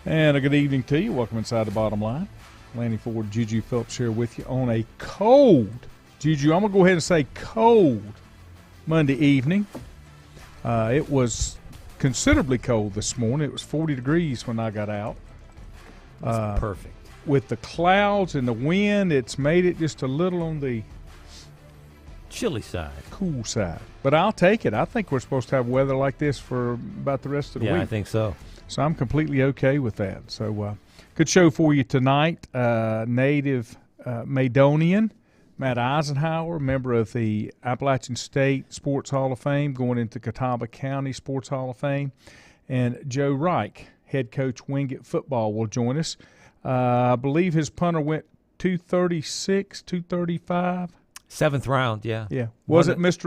And a good evening to you. Welcome inside the Bottom Line. Lanny Ford, Juju Phillips here with you on a cold, Juju, I'm going to go ahead and say cold Monday evening. It was considerably cold this morning. It was 40 degrees when I got out. That's perfect. With the clouds and the wind, it's made it just a little on the chilly side. Cool side. But I'll take it. I think we're supposed to have weather like this for about the rest of the week. Yeah, I think so. So I'm completely okay with that. So good show for you tonight. Native Macedonian, Matt Eisenhower, member of the Appalachian State Sports Hall of Fame, going into Catawba County Sports Hall of Fame. And Joe Reich, head coach Wingate football, will join us. I believe his punter went 236, 235. Seventh round, yeah. Yeah. Wasn't Mr.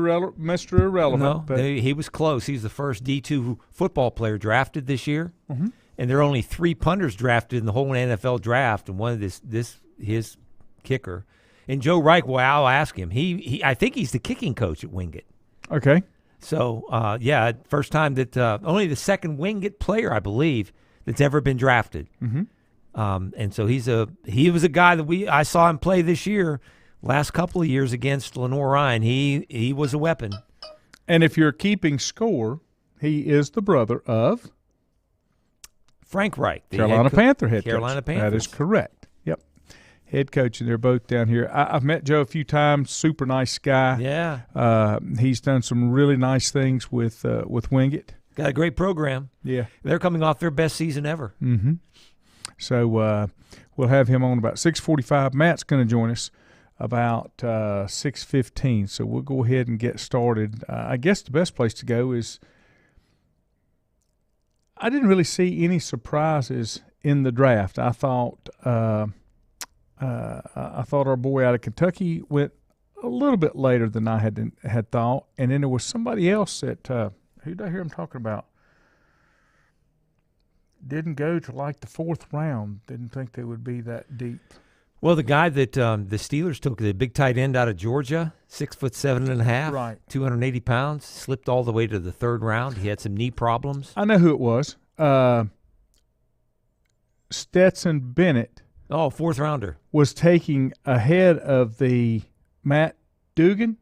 Irrelevant. No, he was close. He's the first D2 football player drafted this year. Mm-hmm. And there are only 3 punters drafted in the whole NFL draft, and one of his kicker. And Joe Reich, well, I'll ask him. I think he's the kicking coach at Wingate. Okay. So, first time that only the second Wingate player, I believe, that's ever been drafted. Mm-hmm. And so he was a guy that I saw him play this year. Last couple of years against Lenore Ryan, he was a weapon. And if you're keeping score, he is the brother of Frank Reich, the Carolina Panther head coach. Carolina Panthers. That is correct. Yep. Head coach, and they're both down here. I've met Joe a few times. Super nice guy. Yeah. He's done some really nice things with Wingate. Got a great program. Yeah. They're coming off their best season ever. Mm-hmm. So we'll have him on about 6:45. Matt's going to join us about 6:15. So we'll go ahead and get started. I guess the best place to go is I didn't really see any surprises in the draft. I thought our boy out of Kentucky went a little bit later than I had thought, and then there was somebody else that who did I hear him talking about? Didn't go to like the 4th round. Didn't think they would be that deep. Well, the guy that the Steelers took, the big tight end out of Georgia, 6'7.5", right, 280 pounds, slipped all the way to the 3rd round. He had some knee problems. I know who it was. Stetson Bennett. Oh, 4th rounder. Was taking ahead of the Matt Dugan.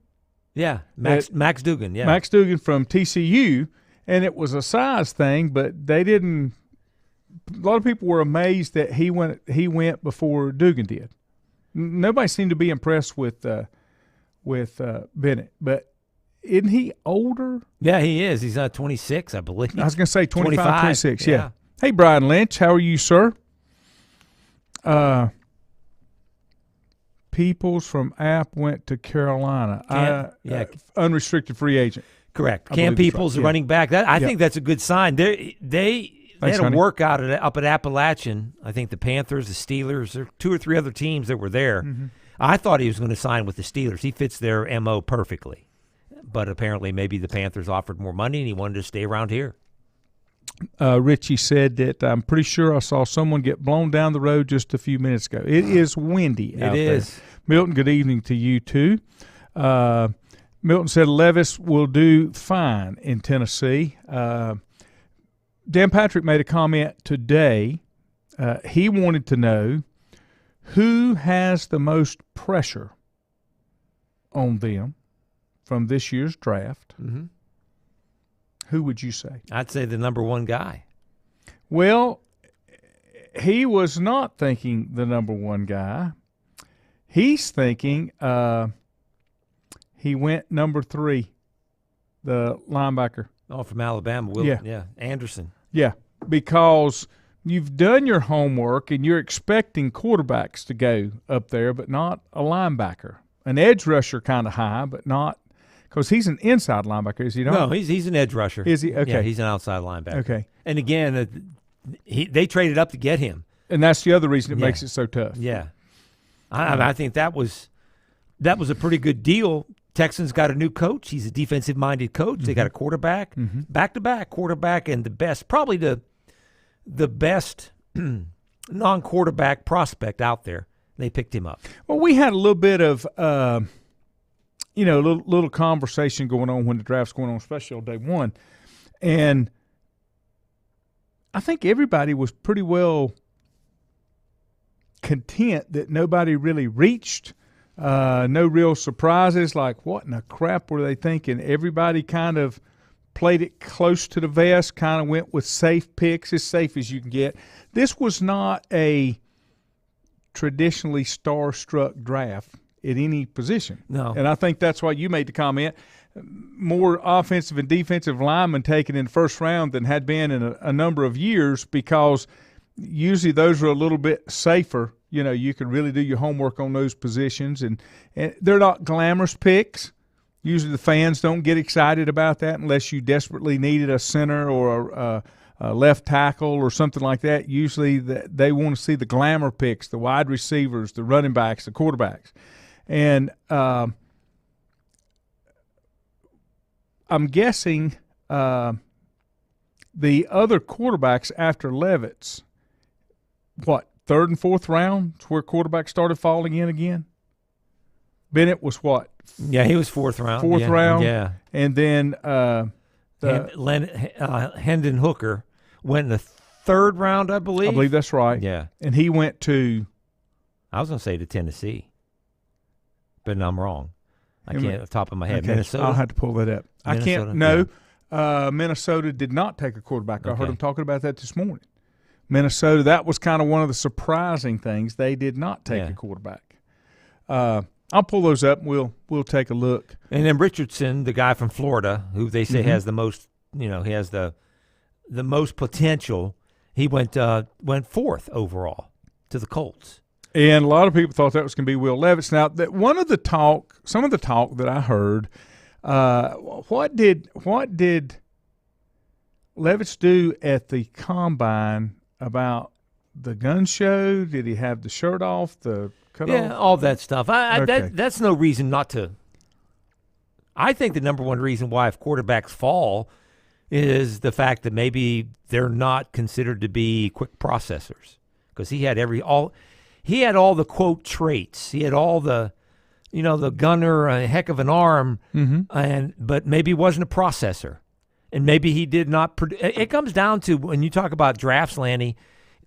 Yeah, Max Dugan. Yeah, Max Dugan from TCU, and it was a size thing, but they didn't. A lot of people were amazed that he went before Dugan did. Nobody seemed to be impressed with Bennett, but isn't he older? Yeah, he is. He's 26, I believe. I was going to say 25, 26, yeah. Hey, Brian Lynch, how are you, sir? Peoples from App went to Carolina. Unrestricted free agent. Correct. Cam Peoples, the running back. I think that's a good sign. They had a workout up at Appalachian. I think the Panthers, the Steelers, there were 2 or 3 other teams that were there. Mm-hmm. I thought he was going to sign with the Steelers. He fits their MO perfectly. But apparently maybe the Panthers offered more money and he wanted to stay around here. Richie said that I'm pretty sure I saw someone get blown down the road just a few minutes ago. It is windy out there. It is. Milton, good evening to you too. Milton said Levis will do fine in Tennessee. Dan Patrick made a comment today. He wanted to know who has the most pressure on them from this year's draft. Mm-hmm. Who would you say? I'd say the number 1 guy. Well, he was not thinking the number 1 guy. He's thinking he went number 3, the linebacker. Oh, from Alabama. Anderson. Yeah, because you've done your homework and you're expecting quarterbacks to go up there, but not a linebacker. An edge rusher kind of high, but not because he's an inside linebacker, is he not? No, he's an edge rusher. Is he? Okay. Yeah, he's an outside linebacker. Okay. And again, they traded up to get him. And that's the other reason it makes it so tough. Yeah. I think that was a pretty good deal. Texans got a new coach. He's a defensive-minded coach. Mm-hmm. They got a quarterback, back-to-back quarterback, and probably the best non-quarterback prospect out there. They picked him up. Well, we had a little bit of, a little conversation going on when the draft's going on, especially on day one. And I think everybody was pretty well content that nobody really reached. No real surprises. Like, what in the crap were they thinking? Everybody kind of played it close to the vest, kind of went with safe picks, as safe as you can get. This was not a traditionally star-struck draft at any position. No. And I think that's why you made the comment. More offensive and defensive linemen taken in the first round than had been in a number of years, because usually those are a little bit safer. You know, you can really do your homework on those positions, and they're not glamorous picks. Usually the fans don't get excited about that unless you desperately needed a center or a left tackle or something like that. Usually they want to see the glamour picks, the wide receivers, the running backs, the quarterbacks. And I'm guessing the other quarterbacks after Levitt's, what, third and fourth round, where quarterbacks started falling in again? Bennett was what? Yeah, he was fourth round. Fourth round. Yeah. And then Hendon Hooker went in the third round, I believe. I believe that's right. Yeah. And he went to? I was going to say to Tennessee, but I'm wrong. I can't off the top of my head. Okay. Minnesota? I'll have to pull that up. Minnesota? I can't. No. Yeah. Minnesota did not take a quarterback. I heard him talking about that this morning. Minnesota, that was kind of one of the surprising things. They did not take a quarterback. I'll pull those up and we'll take a look. And then Richardson, the guy from Florida, who they say has the most, he has the most potential. He went fourth overall to the Colts. And a lot of people thought that was going to be Will Levis. Now, some of the talk that I heard, what did Levis do at the combine about the gun show? Did he have the shirt off, the cut off? Yeah, all that stuff. Okay. That's no reason not to. I think the number one reason why if quarterbacks fall is the fact that maybe they're not considered to be quick processors, because he had all the quote traits. He had all the, the gunner, a heck of an arm, but maybe he wasn't a processor. And maybe he did not. It comes down to, when you talk about drafts, Lanny,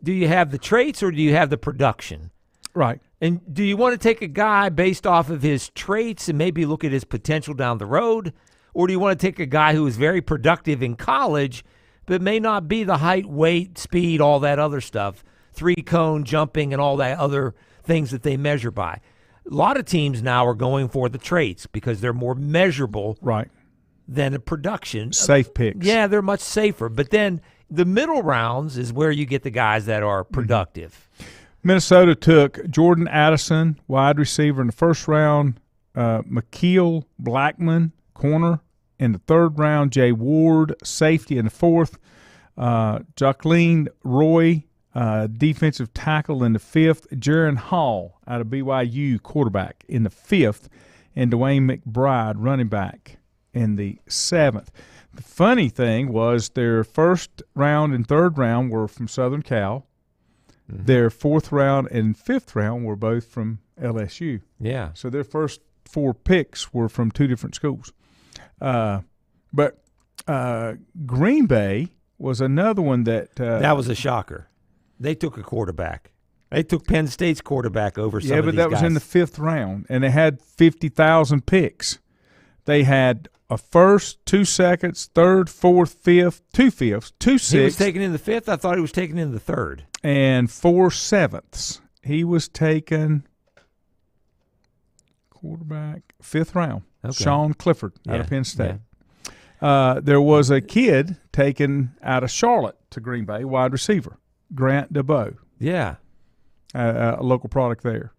do you have the traits or do you have the production? Right. And do you want to take a guy based off of his traits and maybe look at his potential down the road? Or do you want to take a guy who is very productive in college but may not be the height, weight, speed, all that other stuff, three-cone jumping and all that other things that they measure by? A lot of teams now are going for the traits because they're more measurable. Right. Than a production. Safe picks. Yeah, they're much safer. But then the middle rounds is where you get the guys that are productive. Minnesota took Jordan Addison, wide receiver, in the first round, McKeel Blackman, corner, in the third round, Jay Ward, safety, in the fourth, Jacqueline Roy, defensive tackle, in the fifth, Jaron Hall out of BYU, quarterback, in the fifth, and Dwayne McBride, running back, in the seventh. The funny thing was their first round and third round were from Southern Cal. Mm-hmm. Their fourth round and fifth round were both from LSU. Yeah. So their first four picks were from two different schools. But Green Bay was another one that that was a shocker. They took a quarterback. They took Penn State's quarterback over some of these guys. Yeah, but that was in the fifth round, and they had 50,000 picks. They had a first, 2 seconds, third, fourth, fifth, 2 fifths, 2 sixths. He was taken in the fifth? I thought he was taken in the third. And 4 sevenths. He was taken quarterback, fifth round. Okay. Sean Clifford out of Penn State. Yeah. There was a kid taken out of Charlotte to Green Bay, wide receiver, Grant DeBow. Yeah. A local product there.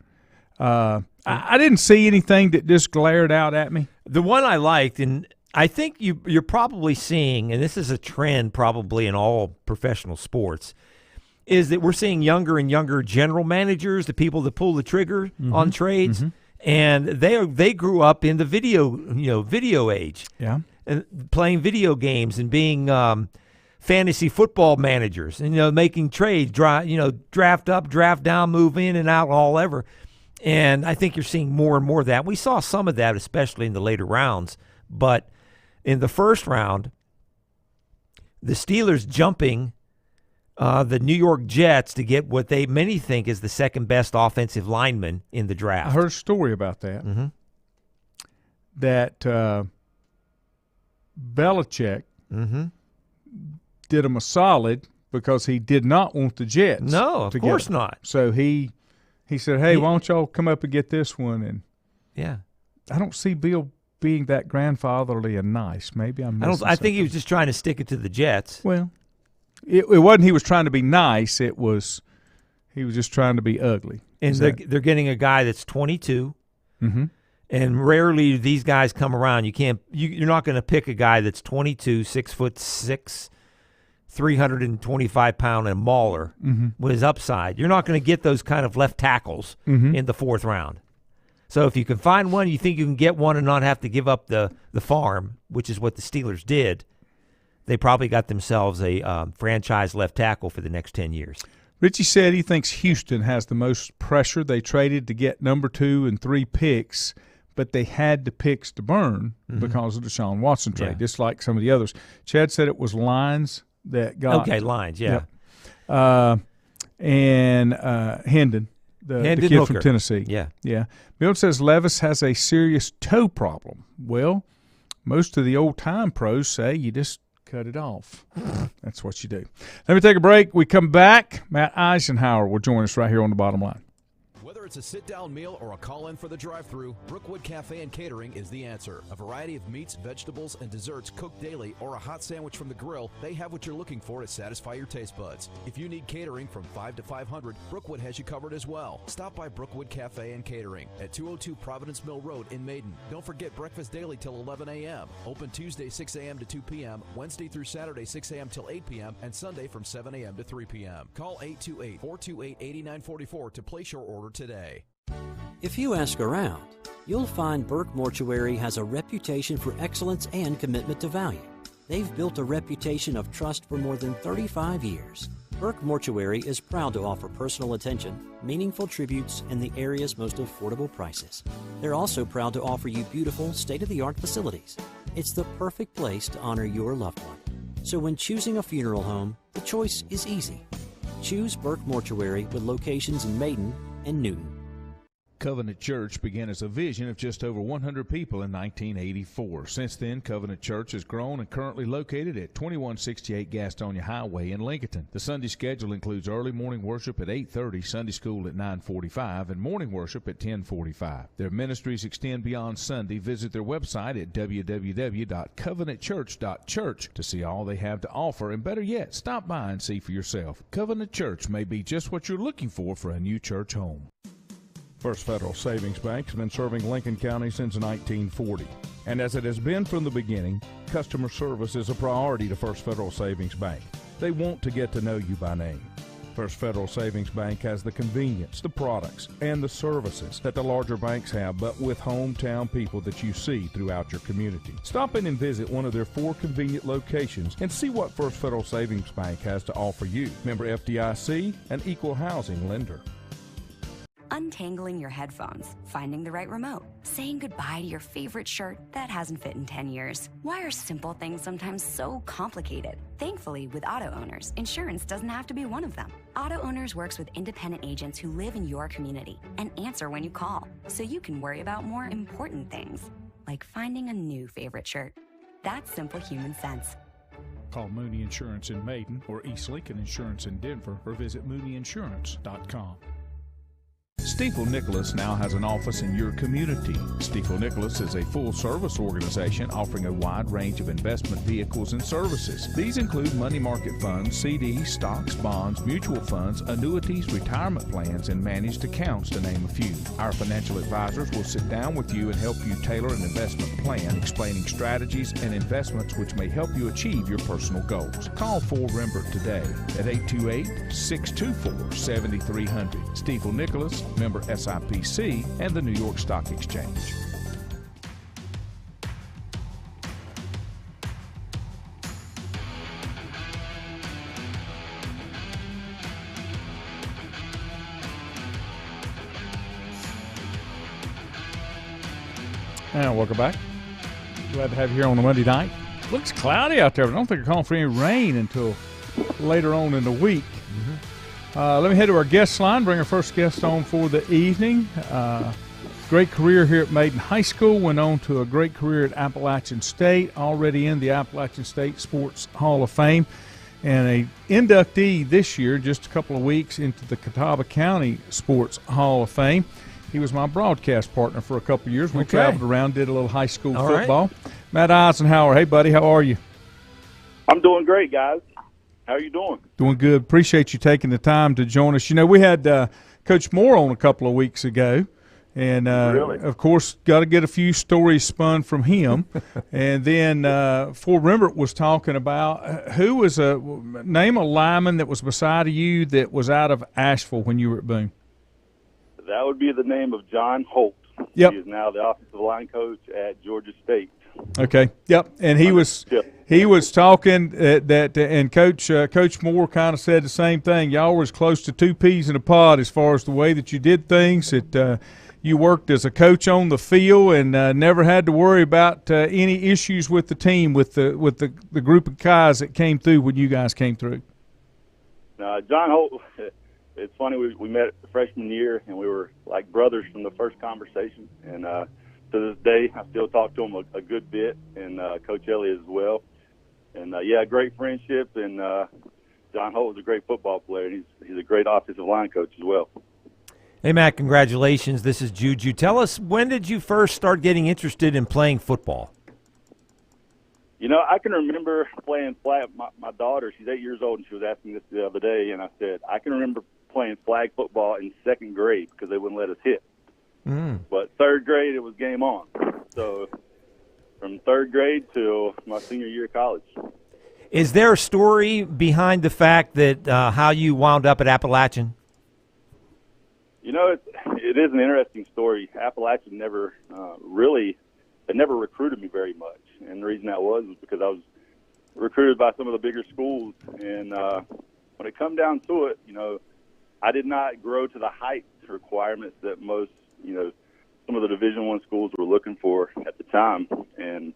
I didn't see anything that just glared out at me. The one I liked, and I think you're probably seeing, and this is a trend probably in all professional sports, is that we're seeing younger and younger general managers, the people that pull the trigger on trades, and they grew up in the video age, and playing video games and being fantasy football managers, and making trades, draft up, draft down, move in and out, all ever. And I think you're seeing more and more of that. We saw some of that, especially in the later rounds. But in the first round, the Steelers jumping the New York Jets to get what many think is the second best offensive lineman in the draft. I heard a story about that. Mm-hmm. That Belichick did him a solid because he did not want the Jets. No, of course not. So he said, "Hey, why don't y'all come up and get this one?" And yeah, I don't see Bill being that grandfatherly and nice. Maybe I'm missing I think he was just trying to stick it to the Jets. Well, it wasn't he was trying to be nice. It was he was just trying to be ugly. And they're getting a guy that's 22. Mm-hmm. And rarely do these guys come around. You're not going to pick a guy that's 22, 6'6", 325-pound and mauler with his upside. You're not going to get those kind of left tackles in the fourth round. So if you can find one, you think you can get one and not have to give up the farm, which is what the Steelers did, they probably got themselves a franchise left tackle for the next 10 years. Richie said he thinks Houston has the most pressure. They traded to get number 2 and 3 picks, but they had the picks to burn because of the Deshaun Watson trade, just like some of the others. Chad said it was Lions that got. Okay, Lions, yeah. And Hendon, the kid Hooker from Tennessee. Yeah. Bill says Levis has a serious toe problem. Well, most of the old-time pros say you just cut it off. That's what you do. Let me take a break. We come back. Matt Eisenhower will join us right here on The Bottom Line. Whether it's a sit-down meal or a call-in for the drive-thru, Brookwood Cafe and Catering is the answer. A variety of meats, vegetables, and desserts cooked daily, or a hot sandwich from the grill, they have what you're looking for to satisfy your taste buds. If you need catering from 5 to 500, Brookwood has you covered as well. Stop by Brookwood Cafe and Catering at 202 Providence Mill Road in Maiden. Don't forget breakfast daily till 11 a.m. Open Tuesday 6 a.m. to 2 p.m., Wednesday through Saturday 6 a.m. till 8 p.m., and Sunday from 7 a.m. to 3 p.m. Call 828-428-8944 to place your order today. If you ask around, you'll find Burke Mortuary has a reputation for excellence and commitment to value. They've built a reputation of trust for more than 35 years. Burke Mortuary is proud to offer personal attention, meaningful tributes, and the area's most affordable prices. They're also proud to offer you beautiful, state-of-the-art facilities. It's the perfect place to honor your loved one. So when choosing a funeral home, the choice is easy. Choose Burke Mortuary with locations in Maiden and Newton. Covenant Church began as a vision of just over 100 people in 1984. Since then, Covenant Church has grown and currently located at 2168 Gastonia Highway in Lincoln. The Sunday schedule includes early morning worship at 8:30, Sunday school at 9:45, and morning worship at 10:45. Their ministries extend beyond Sunday. Visit their website at www.covenantchurch.church to see all they have to offer, and better yet, stop by and see for yourself. Covenant Church may be just what you're looking for a new church home. First Federal Savings Bank has been serving Lincoln County since 1940. And as it has been from the beginning, customer service is a priority to First Federal Savings Bank. They want to get to know you by name. First Federal Savings Bank has the convenience, the products, and the services that the larger banks have, but with hometown people that you see throughout your community. Stop in and visit one of their 4 convenient locations and see what First Federal Savings Bank has to offer you. Member FDIC, an equal housing lender. Untangling your headphones, finding the right remote, saying goodbye to your favorite shirt that hasn't fit in 10 years. Why are simple things sometimes so complicated? Thankfully, with Auto Owners, insurance doesn't have to be one of them. Auto Owners works with independent agents who live in your community and answer when you call, so you can worry about more important things, like finding a new favorite shirt. That's simple human sense. Call Mooney Insurance in Maiden or East Lincoln Insurance in Denver or visit mooneyinsurance.com. Stifel Nicholas now has an office in your community. Stifel Nicholas is a full-service organization offering a wide range of investment vehicles and services. These include money market funds, CDs, stocks, bonds, mutual funds, annuities, retirement plans, and managed accounts, to name a few. Our financial advisors will sit down with you and help you tailor an investment plan, explaining strategies and investments which may help you achieve your personal goals. Call 4Rembert today at 828-624-7300. Stifel Nicholas, member SIPC, and the New York Stock Exchange. And welcome back. Glad to have you here on the Monday night. Looks cloudy out there, but I don't think we're calling for any rain until later on in the week. Let me head to our guest line, bring our first guest on for the evening. Great career here at Maiden High School, went on to a great career at Appalachian State, already in the Appalachian State Sports Hall of Fame, and a inductee this year, just a couple of weeks into the Catawba County Sports Hall of Fame. He was my broadcast partner for a couple of years. We traveled around, did a little high school football. Right. Matt Eisenhower, hey, buddy, how are you? I'm doing great, guys. How are you doing? Doing good. Appreciate you taking the time to join us. You know, we had Coach Moore on a couple of weeks ago, and, really? Of course, got to get a few stories spun from him. And then Fort Rembert was talking about who was name a lineman that was beside of you that was out of Asheville when you were at Boone. That would be the name of John Holt. Yep. He is now the offensive line coach at Georgia State. Okay. Yep. And he was talking that and Coach Moore kind of said the same thing. Y'all were as close to two peas in a pod as far as the way that you did things. That you worked as a coach on the field and never had to worry about any issues with the team, with the group of guys that came through when you guys came through. John Holt. It's funny, we met the freshman year, and we were like brothers from the first conversation. And to this day, I still talk to him a good bit, and Coach Elliott as well. And, great friendship. And John Holt was a great football player. He's a great offensive line coach as well. Hey, Matt, congratulations. This is Juju. Tell us, when did you first start getting interested in playing football? You know, I can remember playing flag. My daughter, she's 8 years old, and she was asking this the other day, and I said, I can remember playing flag football in second grade because they wouldn't let us hit. But third grade, it was game on. So from third grade to my senior year of college. Is there a story behind the fact that how you wound up at Appalachian? You know, it is an interesting story. Appalachian never never recruited me very much. And the reason that was because I was recruited by some of the bigger schools. And when it come down to it, you know, I did not grow to the height requirements that most, you know, some of the Division I schools were looking for at the time. And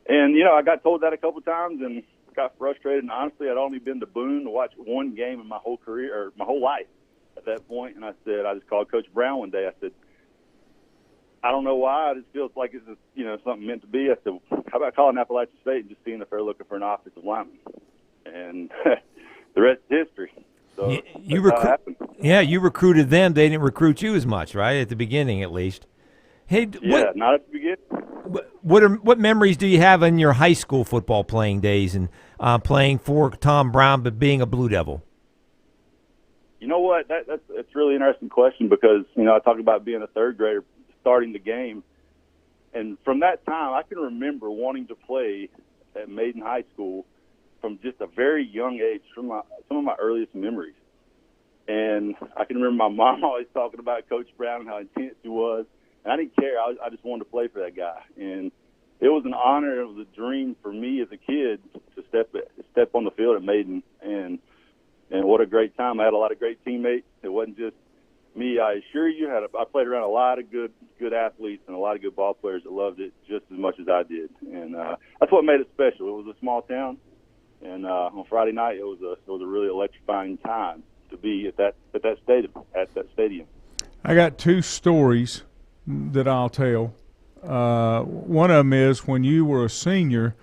you know, I got told that a couple of times and got frustrated. And honestly, I'd only been to Boone to watch one game in my whole career, or my whole life at that point. And I just called Coach Brown one day. I said, I don't know why. It just feels like it's just, you know, something meant to be. I said, how about calling Appalachian State and just seeing if they're looking for an offensive lineman? And the rest is history. So you recruited them. They didn't recruit you as much, right, at the beginning at least. Hey, not at the beginning. What memories do you have in your high school football playing days and playing for Tom Brown but being a Blue Devil? You know what? That's a really interesting question because, you know, I talk about being a third grader starting the game. And from that time, I can remember wanting to play at Maiden High School from just a very young age, from some of my earliest memories. And I can remember my mom always talking about Coach Brown and how intense he was. And I didn't care. I just wanted to play for that guy. And it was an honor. It was a dream for me as a kid to step on the field at Maiden. And what a great time. I had a lot of great teammates. It wasn't just me. I assure you, I played around a lot of good athletes and a lot of good ball players that loved it just as much as I did. And that's what made it special. It was a small town. And on Friday night, it was a really electrifying time to be at that stadium. I got two stories that I'll tell. One of them is when you were a senior.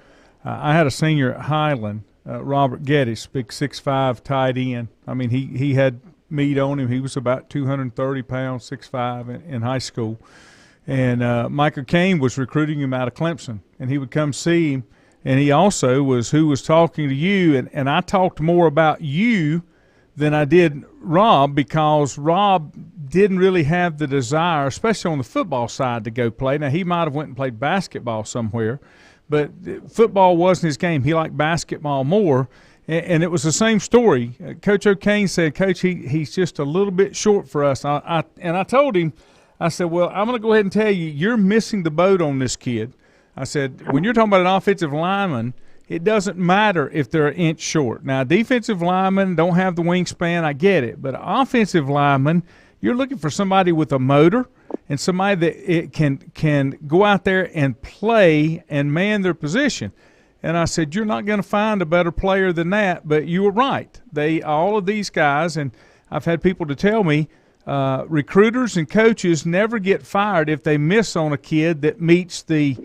I had a senior at Highland, Robert Geddes, big 6'5" tight end. I mean, he had meat on him. He was about 230 pounds, 6'5" in high school. And Michael Cain was recruiting him out of Clemson, and he would come see him. And he also was who was talking to you, and I talked more about you than I did Rob because Rob didn't really have the desire, especially on the football side, to go play. Now, he might have went and played basketball somewhere, but football wasn't his game. He liked basketball more, and it was the same story. Coach O'Kane said, Coach, he's just a little bit short for us. And I told him, I said, well, I'm going to go ahead and tell you, you're missing the boat on this kid. I said, when you're talking about an offensive lineman, it doesn't matter if they're an inch short. Now, defensive linemen don't have the wingspan. I get it. But offensive linemen, you're looking for somebody with a motor and somebody that can go out there and play and man their position. And I said, you're not going to find a better player than that. But you were right. All of these guys, and I've had people to tell me, recruiters and coaches never get fired if they miss on a kid that meets the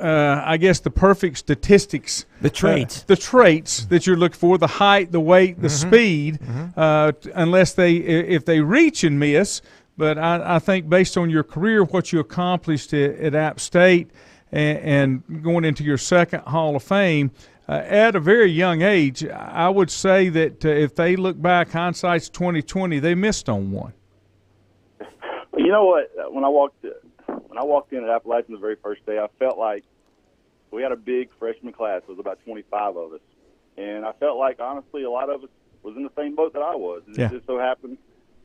I guess the perfect statistics. The traits. The traits that you're looking for, the height, the weight, the speed, unless if they reach and miss. But I think based on your career, what you accomplished at App State and going into your second Hall of Fame, at a very young age, I would say that if they look back, hindsight's 20/20, they missed on one. You know what? When I walked in at Appalachian the very first day, I felt like we had a big freshman class. It was about 25 of us, and I felt like honestly a lot of us was in the same boat that I was. It just so happened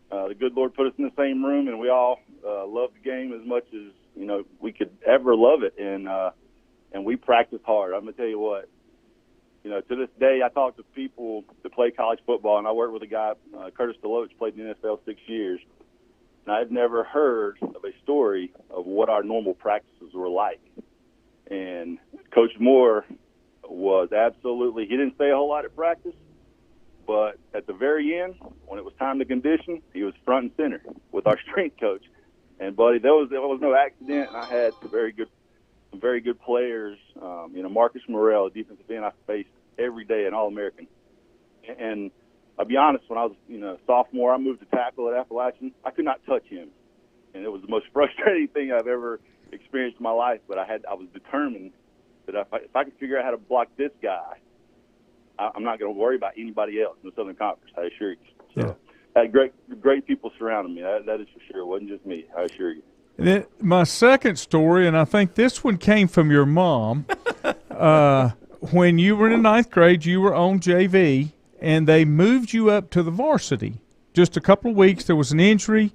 the good Lord put us in the same room, and we all loved the game as much as we could ever love it, and we practiced hard. I'm gonna tell you what. To this day, I talk to people that play college football, and I work with a guy, Curtis DeLoach, played in the NFL 6 years, and I've never heard of a story of what our normal practices were like. And Coach Moore was absolutely – he didn't say a whole lot at practice, but at the very end, when it was time to condition, he was front and center with our strength coach. And, buddy, there was no accident, and I had some very good players. Marcus Morrell, a defensive end I faced every day, an All-American. And I'll be honest, when I was sophomore, I moved to tackle at Appalachian. I could not touch him, and it was the most frustrating thing I've ever experienced in my life. But I was determined that if I could figure out how to block this guy, I'm not going to worry about anybody else in the Southern Conference. I assure you. So I had great people surrounding me. That is for sure. It wasn't just me. I assure you. And then my second story, and I think this one came from your mom. When you were in the ninth grade, you were on JV, and they moved you up to the varsity. Just a couple of weeks, there was an injury,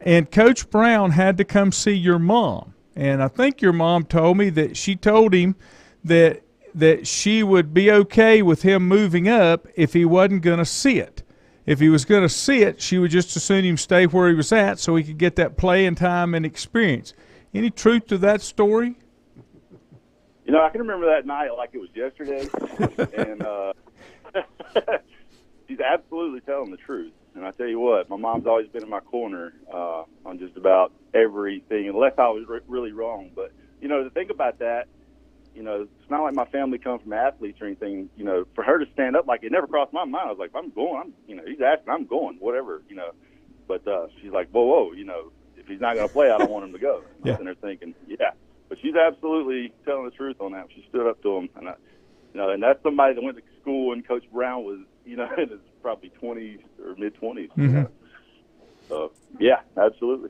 and Coach Brown had to come see your mom. And I think your mom told me that she told him that she would be okay with him moving up if he wasn't going to sit. If he was going to sit, she would just as soon him stay where he was at so he could get that playing time and experience. Any truth to that story? I can remember that night like it was yesterday, and she's absolutely telling the truth. And I tell you what, my mom's always been in my corner on just about everything, unless I was really wrong. But, to think about that, it's not like my family comes from athletes or anything. For her to stand up, like it never crossed my mind. I was like, I'm going. He's asking, I'm going, whatever. But she's like, whoa, if he's not going to play, I don't want him to go. I'm sitting there thinking, But she's absolutely telling the truth on that. She stood up to him, and and that's somebody that went to school, and Coach Brown was, in his probably 20s or mid 20s. Mm-hmm. So yeah, absolutely.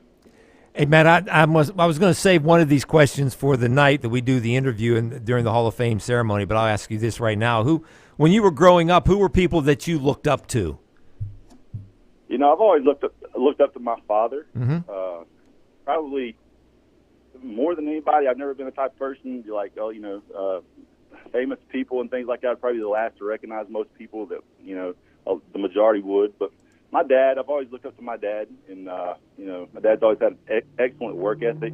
Hey, Matt, I was going to save one of these questions for the night that we do the interview and during the Hall of Fame ceremony, but I'll ask you this right now. When you were growing up, who were people that you looked up to? I've always looked up to my father. Mm-hmm. Probably more than anybody. I've never been the type of person to famous people and things like that. I'd probably be the last to recognize most people that, the majority would. But my dad, I've always looked up to my dad, and my dad's always had an excellent work ethic,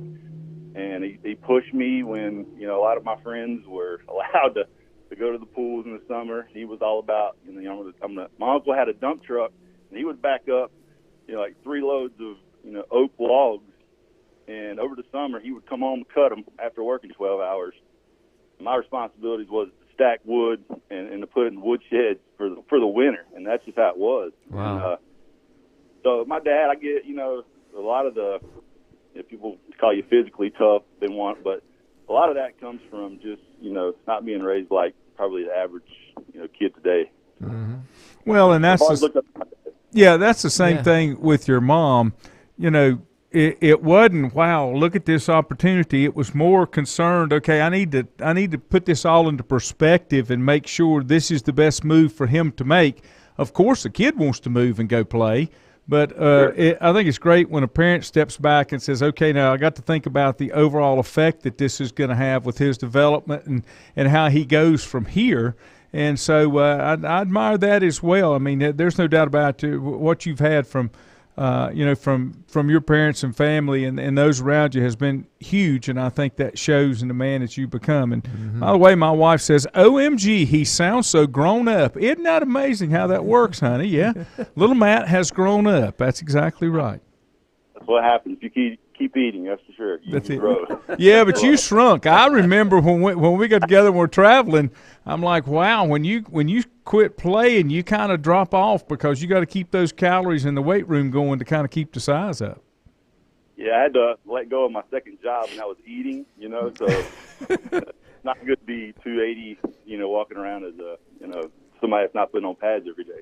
and he pushed me when a lot of my friends were allowed to go to the pools in the summer. He was all about my uncle had a dump truck, and he would back up like 3 loads of oak logs, and over the summer he would come home and cut them after working 12 hours. My responsibilities was to stack wood and to put it in wood sheds for the winter, and that's just how it was. Wow. And, so my dad, I get, a lot of the people call you physically tough, they want, but a lot of that comes from just, not being raised like probably the average, kid today. Mm-hmm. Well, and that's that's the same thing with your mom. It wasn't, wow, look at this opportunity. It was more concerned, okay, I need to put this all into perspective and make sure this is the best move for him to make. Of course, the kid wants to move and go play, but I think it's great when a parent steps back and says, okay, now I got to think about the overall effect that this is going to have with his development and how he goes from here. And so I admire that as well. I mean, there's no doubt about what you've had from from your parents and family and those around you has been huge, and I think that shows in the man that you become. And by the way, my wife says, "OMG, he sounds so grown up." Isn't that amazing how that works, honey? Yeah, little Matt has grown up. That's exactly right. That's what happens. You keep eating. That's for sure. You grow. Yeah, but you shrunk. I remember when we got together and we're traveling. I'm like, wow, when you quit playing, you kind of drop off because you got to keep those calories in the weight room going to kind of keep the size up. Yeah, I had to let go of my second job, and that was eating. So it's not good to be 280. Walking around as somebody that's not putting on pads every day.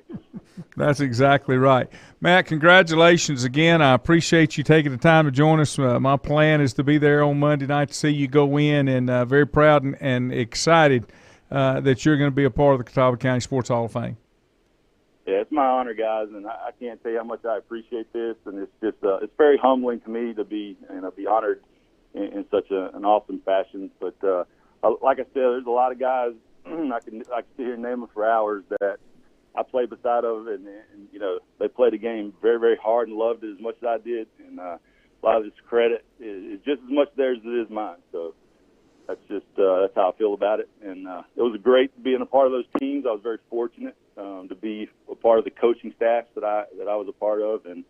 That's exactly right. Matt, congratulations again. I appreciate you taking the time to join us. My plan is to be there on Monday night to see you go in, and very proud and excited that you're going to be a part of the Catawba County Sports Hall of Fame. Yeah, it's my honor, guys, and I can't tell you how much I appreciate this, and it's just it's very humbling to me to be honored in such an awesome fashion. But like I said, there's a lot of guys I can sit here and name them for hours that I played beside of, and they played the game very, very hard and loved it as much as I did, and a lot of this credit is just as much theirs as it is mine. So that's how I feel about it, and it was great being a part of those teams. I was very fortunate to be a part of the coaching staff that I was a part of, and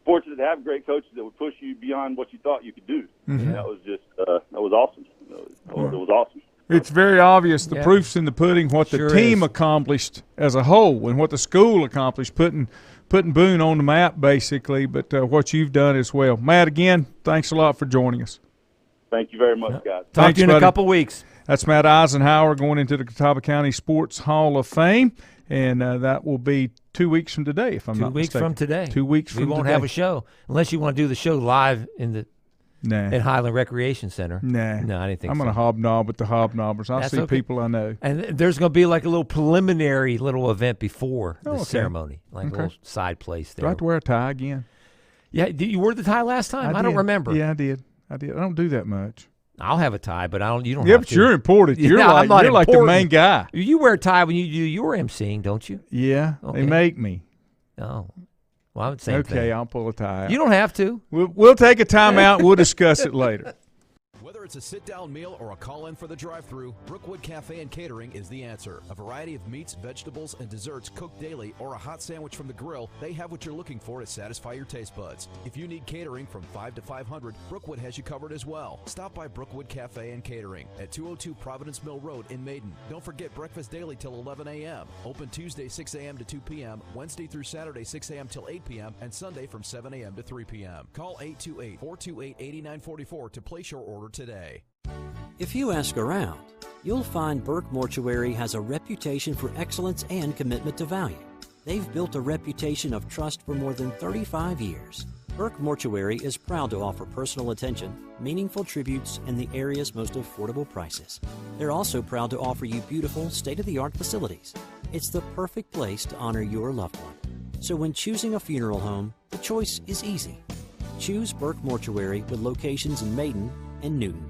fortunate to have great coaches that would push you beyond what you thought you could do. Mm-hmm. And that was just that was awesome. It was awesome. It's very obvious. The proof's in the pudding. What the team accomplished as a whole, and what the school accomplished, putting Boone on the map, basically. But what you've done as well, Matt. Again, thanks a lot for joining us. Thank you very much, guys. Talk to you in a couple weeks. That's Matt Eisenhower going into the Catawba County Sports Hall of Fame, and that will be 2 weeks from today, if I'm not mistaken. 2 weeks from today. 2 weeks from today. We won't have a show unless you want to do the show live in the. Nah. At Highland Recreation Center. Nah. No, I didn't think I'm so. going to hobnob with the hobnobbers. I'll see people I know. And there's going to be like a little preliminary little event before the ceremony, like a little side place there. Do I have to wear a tie again? Yeah, you wore the tie last time? I don't remember. Yeah, I did. I don't do that much. I'll have a tie, but you don't yeah, have but to. You're important. You're like the main guy. You wear a tie when you do your emceeing, don't you? Yeah, they make me. Oh. Well, I would say okay, I'll pull a tie out. You don't have to. We'll take a time out. We'll discuss it later. Whether it's a sit-down meal or a call-in for the drive-thru, Brookwood Cafe and Catering is the answer. A variety of meats, vegetables, and desserts cooked daily, or a hot sandwich from the grill, they have what you're looking for to satisfy your taste buds. If you need catering from 5 to 500, Brookwood has you covered as well. Stop by Brookwood Cafe and Catering at 202 Providence Mill Road in Maiden. Don't forget breakfast daily till 11 a.m. Open Tuesday 6 a.m. to 2 p.m., Wednesday through Saturday 6 a.m. till 8 p.m., and Sunday from 7 a.m. to 3 p.m. Call 828-428-8944 to place your order today. If you ask around, you'll find Burke Mortuary has a reputation for excellence and commitment to value. They've built a reputation of trust for more than 35 years. Burke Mortuary is proud to offer personal attention, meaningful tributes, and the area's most affordable prices. They're also proud to offer you beautiful, state-of-the-art facilities. It's the perfect place to honor your loved one. So when choosing a funeral home, the choice is easy. Choose Burke Mortuary with locations in Maiden and Newton.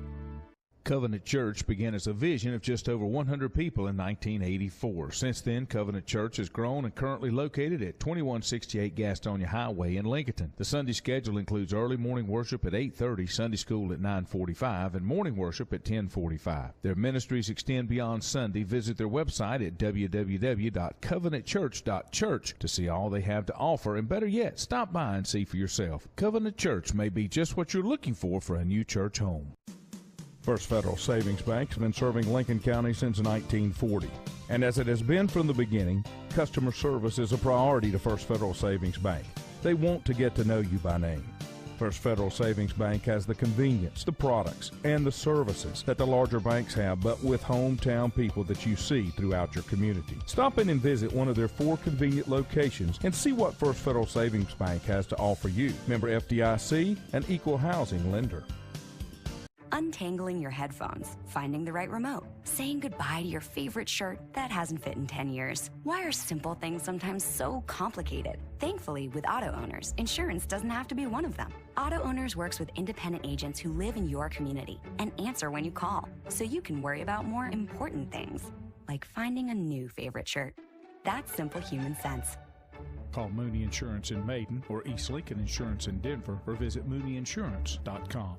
Covenant Church began as a vision of just over 100 people in 1984. Since then, Covenant Church has grown and currently located at 2168 Gastonia Highway in Lincoln. The Sunday schedule includes early morning worship at 8:30, Sunday school at 9:45, and morning worship at 10:45. Their ministries extend beyond Sunday. Visit their website at www.covenantchurch.church to see all they have to offer, and better yet, stop by and see for yourself. Covenant Church may be just what you're looking for a new church home. First Federal Savings Bank has been serving Lincoln County since 1940. And as it has been from the beginning, customer service is a priority to First Federal Savings Bank. They want to get to know you by name. First Federal Savings Bank has the convenience, the products, and the services that the larger banks have, but with hometown people that you see throughout your community. Stop in and visit one of their 4 convenient locations and see what First Federal Savings Bank has to offer you. Member FDIC, an equal housing lender. Untangling your headphones, finding the right remote, saying goodbye to your favorite shirt that hasn't fit in 10 years. Why are simple things sometimes so complicated? Thankfully, with Auto Owners, insurance doesn't have to be one of them. Auto Owners works with independent agents who live in your community and answer when you call, so you can worry about more important things, like finding a new favorite shirt. That's simple human sense. Call Mooney Insurance in Maiden or East Lincoln Insurance in Denver or visit MooneyInsurance.com.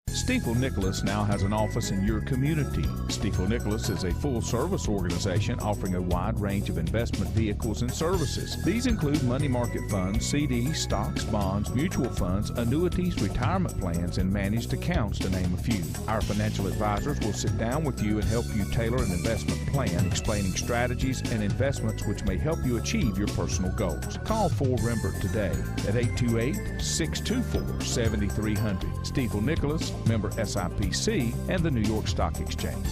Stifel Nicholas now has an office in your community. Stifel Nicholas is a full-service organization offering a wide range of investment vehicles and services. These include money market funds, CDs, stocks, bonds, mutual funds, annuities, retirement plans, and managed accounts, to name a few. Our financial advisors will sit down with you and help you tailor an investment plan, explaining strategies and investments which may help you achieve your personal goals. Call 4Rembert today at 828-624-7300. Stifel Nicholas, member SIPC, and the New York Stock Exchange.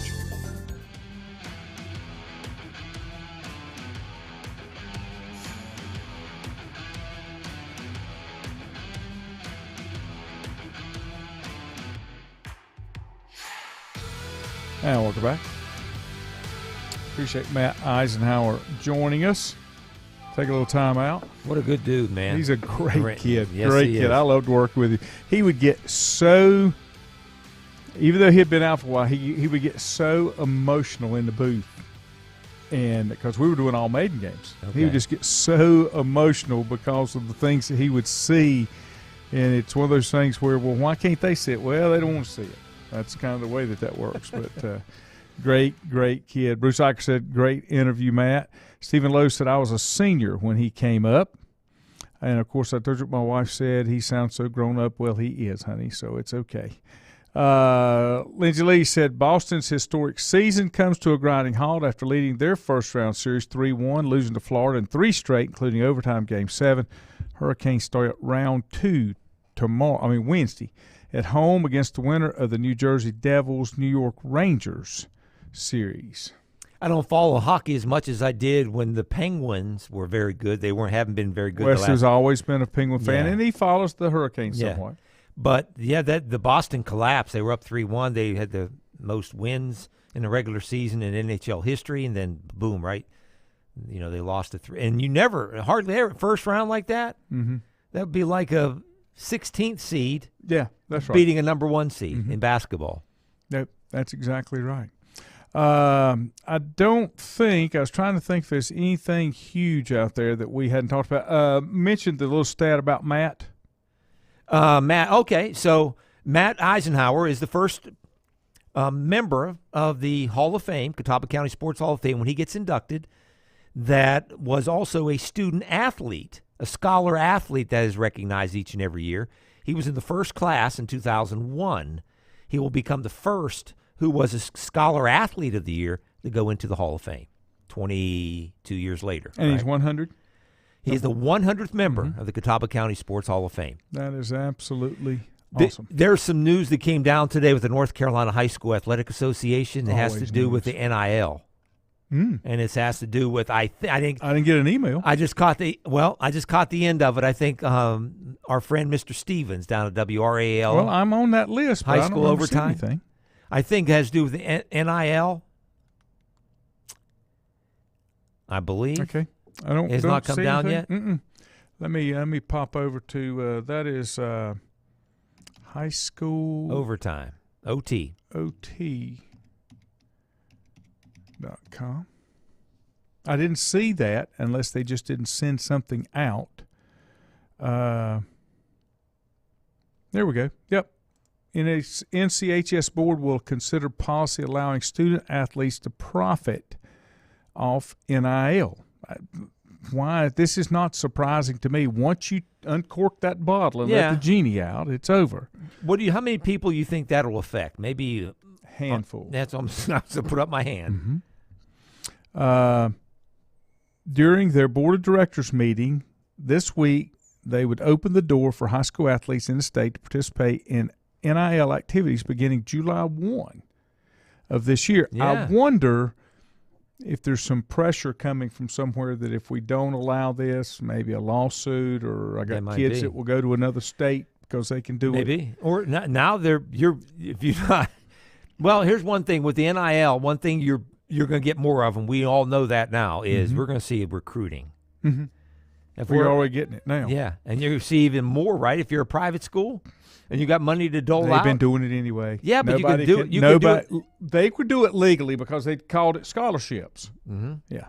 And welcome back. Appreciate Matt Eisenhower joining us. Take a little time out. What a good dude, man. He's a great kid. Yes, great he kid. is. I loved working with him. He would get so, even though he had been out for a while, he would get so emotional in the booth. And because we were doing all Maiden games, he would just get so emotional because of the things that he would see. And it's one of those things where, well, why can't they see it? Well, they don't want to see it. That's kind of the way that works. But great kid. Bruce Eicher said, great interview, Matt. Stephen Lowe said, I was a senior when he came up. And, of course, I told you what my wife said. He sounds so grown up. Well, he is, honey, so it's okay. Lindsay Lee said, Boston's historic season comes to a grinding halt after leading their first-round series 3-1, losing to Florida in 3 straight, including overtime Game 7. Hurricanes start round 2 Wednesday, at home against the winner of the New Jersey Devils New York Rangers series. I don't follow hockey as much as I did when the Penguins were very good. They haven't been very good. Wes has always been a Penguin fan, and he follows the Hurricanes somewhat. But, the Boston collapsed. They were up 3-1. They had the most wins in the regular season in NHL history, and then, boom, right? They lost to 3. And you hardly ever, first round like that, that would be like a 16th seed that's right. beating a number 1 seed in basketball. Yep, that's exactly right. I don't think, I was trying to think if there's anything huge out there that we hadn't talked about. Mentioned the little stat about Matt. So Matt Eisenhower is the first member of the Hall of Fame, Catawba County Sports Hall of Fame, when he gets inducted, that was also a student athlete, a scholar athlete that is recognized each and every year. He was in the first class in 2001. He will become the first who was a scholar athlete of the year to go into the Hall of Fame 22 years later. And he's 100? He's the 100th member of the Catawba County Sports Hall of Fame. That is absolutely awesome. There's some news that came down today with the North Carolina High School Athletic Association that has to do with the NIL. And it has to do with, I think I didn't get an email. I just caught the end of it. I think our friend Mr. Stevens down at WRAL. Well, I'm on that list, but high school I don't overtime. anything. I think it has to do with the NIL. I believe. Okay. I don't. It's not come down yet. Let me pop over to that is high school overtime. OT. OT.com. I didn't see that unless they just didn't send something out. There we go. Yep. NCHS board will consider policy allowing student athletes to profit off NIL. Why? This is not surprising to me. Once you uncork that bottle and let the genie out, it's over. How many people you think that'll affect? Maybe handful. That's what I'm to put up my hand. During their board of directors meeting this week, they would open the door for high school athletes in the state to participate in NIL activities beginning July 1 of this year. Yeah. I wonder if there's some pressure coming from somewhere that if we don't allow this, maybe a lawsuit, or I got kids that will go to another state because they can do it. Maybe. Or now if you're not. Well, here's one thing with the NIL. One thing you're going to get more of, and we all know that now, is we're going to see recruiting. We're already getting it now. Yeah, and you see even more, right? If you're a private school and you got money to dole They've out. been doing it anyway. Yeah, but nobody you could do it. They could do it legally because they called it scholarships. Yeah.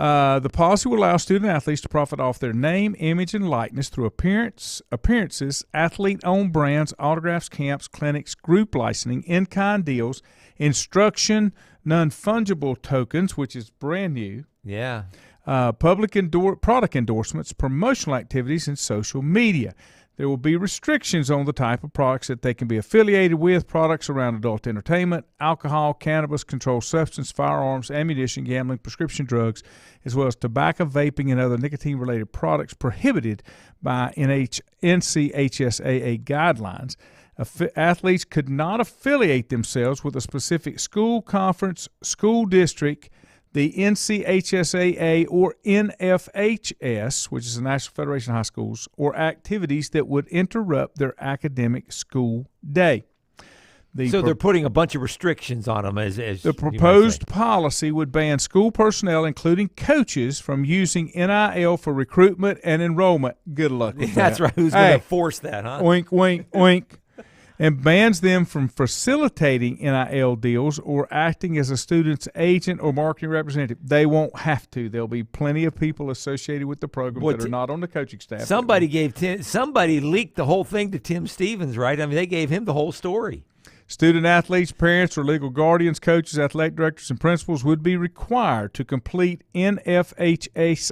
The policy will allow student-athletes to profit off their name, image, and likeness through appearances, athlete-owned brands, autographs, camps, clinics, group licensing, in-kind deals, instruction, non-fungible tokens, which is brand new. Yeah. Public product endorsements, promotional activities, and social media. There will be restrictions on the type of products that they can be affiliated with, products around adult entertainment, alcohol, cannabis, controlled substance, firearms, ammunition, gambling, prescription drugs, as well as tobacco, vaping, and other nicotine-related products prohibited by NCHSAA guidelines. Athletes could not affiliate themselves with a specific school, conference, school district, the NCHSAA or NFHS, which is the National Federation of High Schools, or activities that would interrupt their academic school day. So they're putting a bunch of restrictions on them. As the proposed policy would ban school personnel, including coaches, from using NIL for recruitment and enrollment. Good luck with that. That's right. Who's going to force that, huh? Wink, wink, wink. And bans them from facilitating NIL deals or acting as a student's agent or marketing representative. They won't have to. There'll be plenty of people associated with the program that are not on the coaching staff. Somebody leaked the whole thing to Tim Stevens, right? I mean, they gave him the whole story. Student athletes, parents, or legal guardians, coaches, athletic directors, and principals would be required to complete NFHS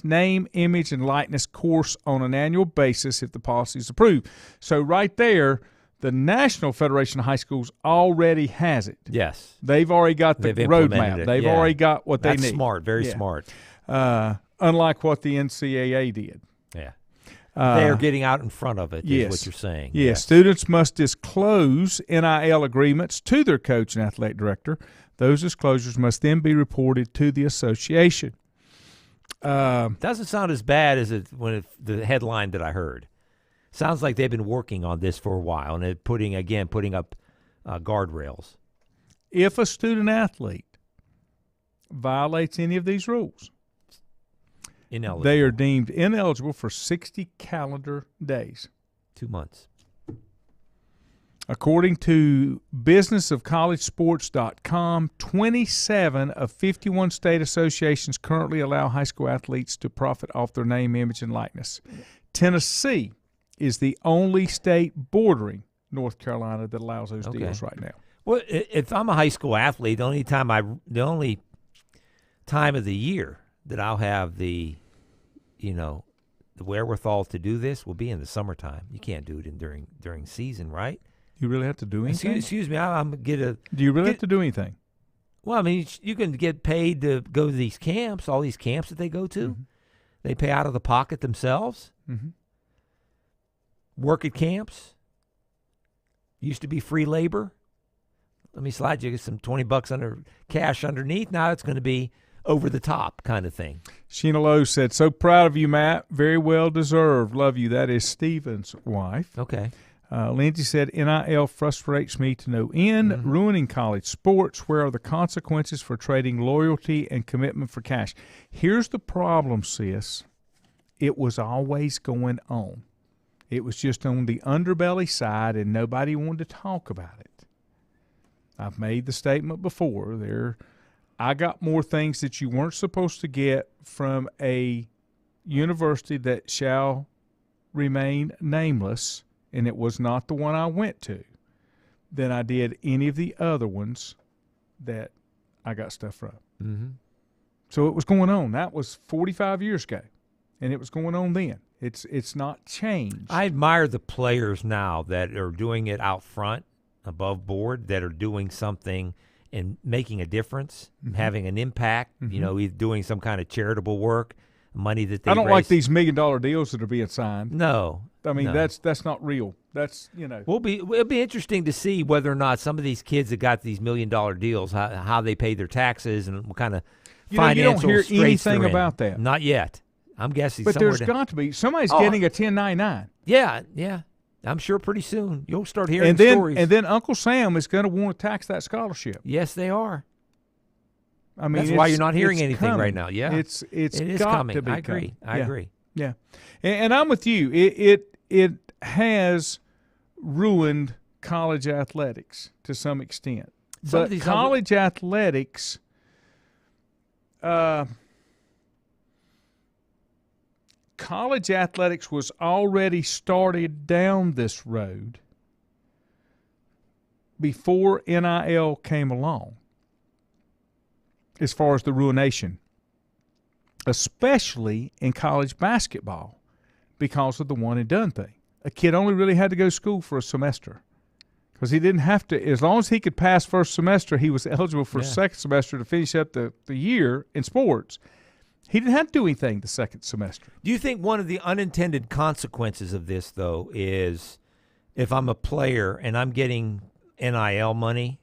name, image, and likeness course on an annual basis if the policy is approved. So right there, the National Federation of High Schools already has it. Yes. They've already got the roadmap. They've already got what they need. That's smart, very smart. Unlike what the NCAA did. Yeah. They are getting out in front of it, is what you're saying. Yes. Students must disclose NIL agreements to their coach and athletic director. Those disclosures must then be reported to the association. Doesn't sound as bad as the headline that I heard. Sounds like they've been working on this for a while and putting up guardrails. If a student athlete violates any of these rules, they are deemed ineligible for 60 calendar days. 2 months. According to businessofcollegesports.com, 27 of 51 state associations currently allow high school athletes to profit off their name, image, and likeness. Tennessee is the only state bordering North Carolina that allows those deals right now. Well, if I'm a high school athlete, the only time of the year that I'll have the wherewithal to do this will be in the summertime. You can't do it during season, right? You really have to do anything? Excuse me, Do you really have to do anything? Well, I mean, you can get paid to go to these camps, all these camps that they go to. Mm-hmm. They pay out of the pocket themselves. Mm-hmm. Work at camps. Used to be free labor. Let me slide you some $20 under cash underneath. Now it's going to be over the top kind of thing. Sheena Lowe said, "So proud of you, Matt. Very well deserved. Love you." That is Stephen's wife. Okay. Lindsay said, "NIL frustrates me to no end, ruining college sports. Where are the consequences for trading loyalty and commitment for cash?" Here's the problem, sis. It was always going on. It was just on the underbelly side, and nobody wanted to talk about it. I've made the statement before. I got more things that you weren't supposed to get from a university that shall remain nameless, and it was not the one I went to, than I did any of the other ones that I got stuff from. Mm-hmm. So it was going on. That was 45 years ago, and it was going on then. It's not changed. I admire the players now that are doing it out front, above board, that are doing something and making a difference, having an impact, either doing some kind of charitable work, money that they I don't raise. like these $1 million deals that are being signed. No. I mean, that's not real. That's, it'll be interesting to see whether or not some of these kids that got these $1 million deals, how they pay their taxes and what kind of financial you don't hear anything they're in. about that. Not yet. I'm guessing but there's got to be. Somebody's getting a 1099. Yeah. I'm sure pretty soon you'll start hearing stories. And then Uncle Sam is going to want to tax that scholarship. Yes, they are. I mean, that's why you're not hearing anything coming. right now. Yeah, it is coming. To be I agree. coming. I agree. Yeah, and I'm with you. It has ruined college athletics to some extent. But college athletics college athletics was already started down this road before NIL came along, as far as the ruination, especially in college basketball because of the one and done thing. A kid only really had to go to school for a semester because he didn't have to. As long as he could pass first semester, he was eligible for second semester to finish up the year in sports. He didn't have to do anything the second semester. Do you think one of the unintended consequences of this, though, is if I'm a player and I'm getting NIL money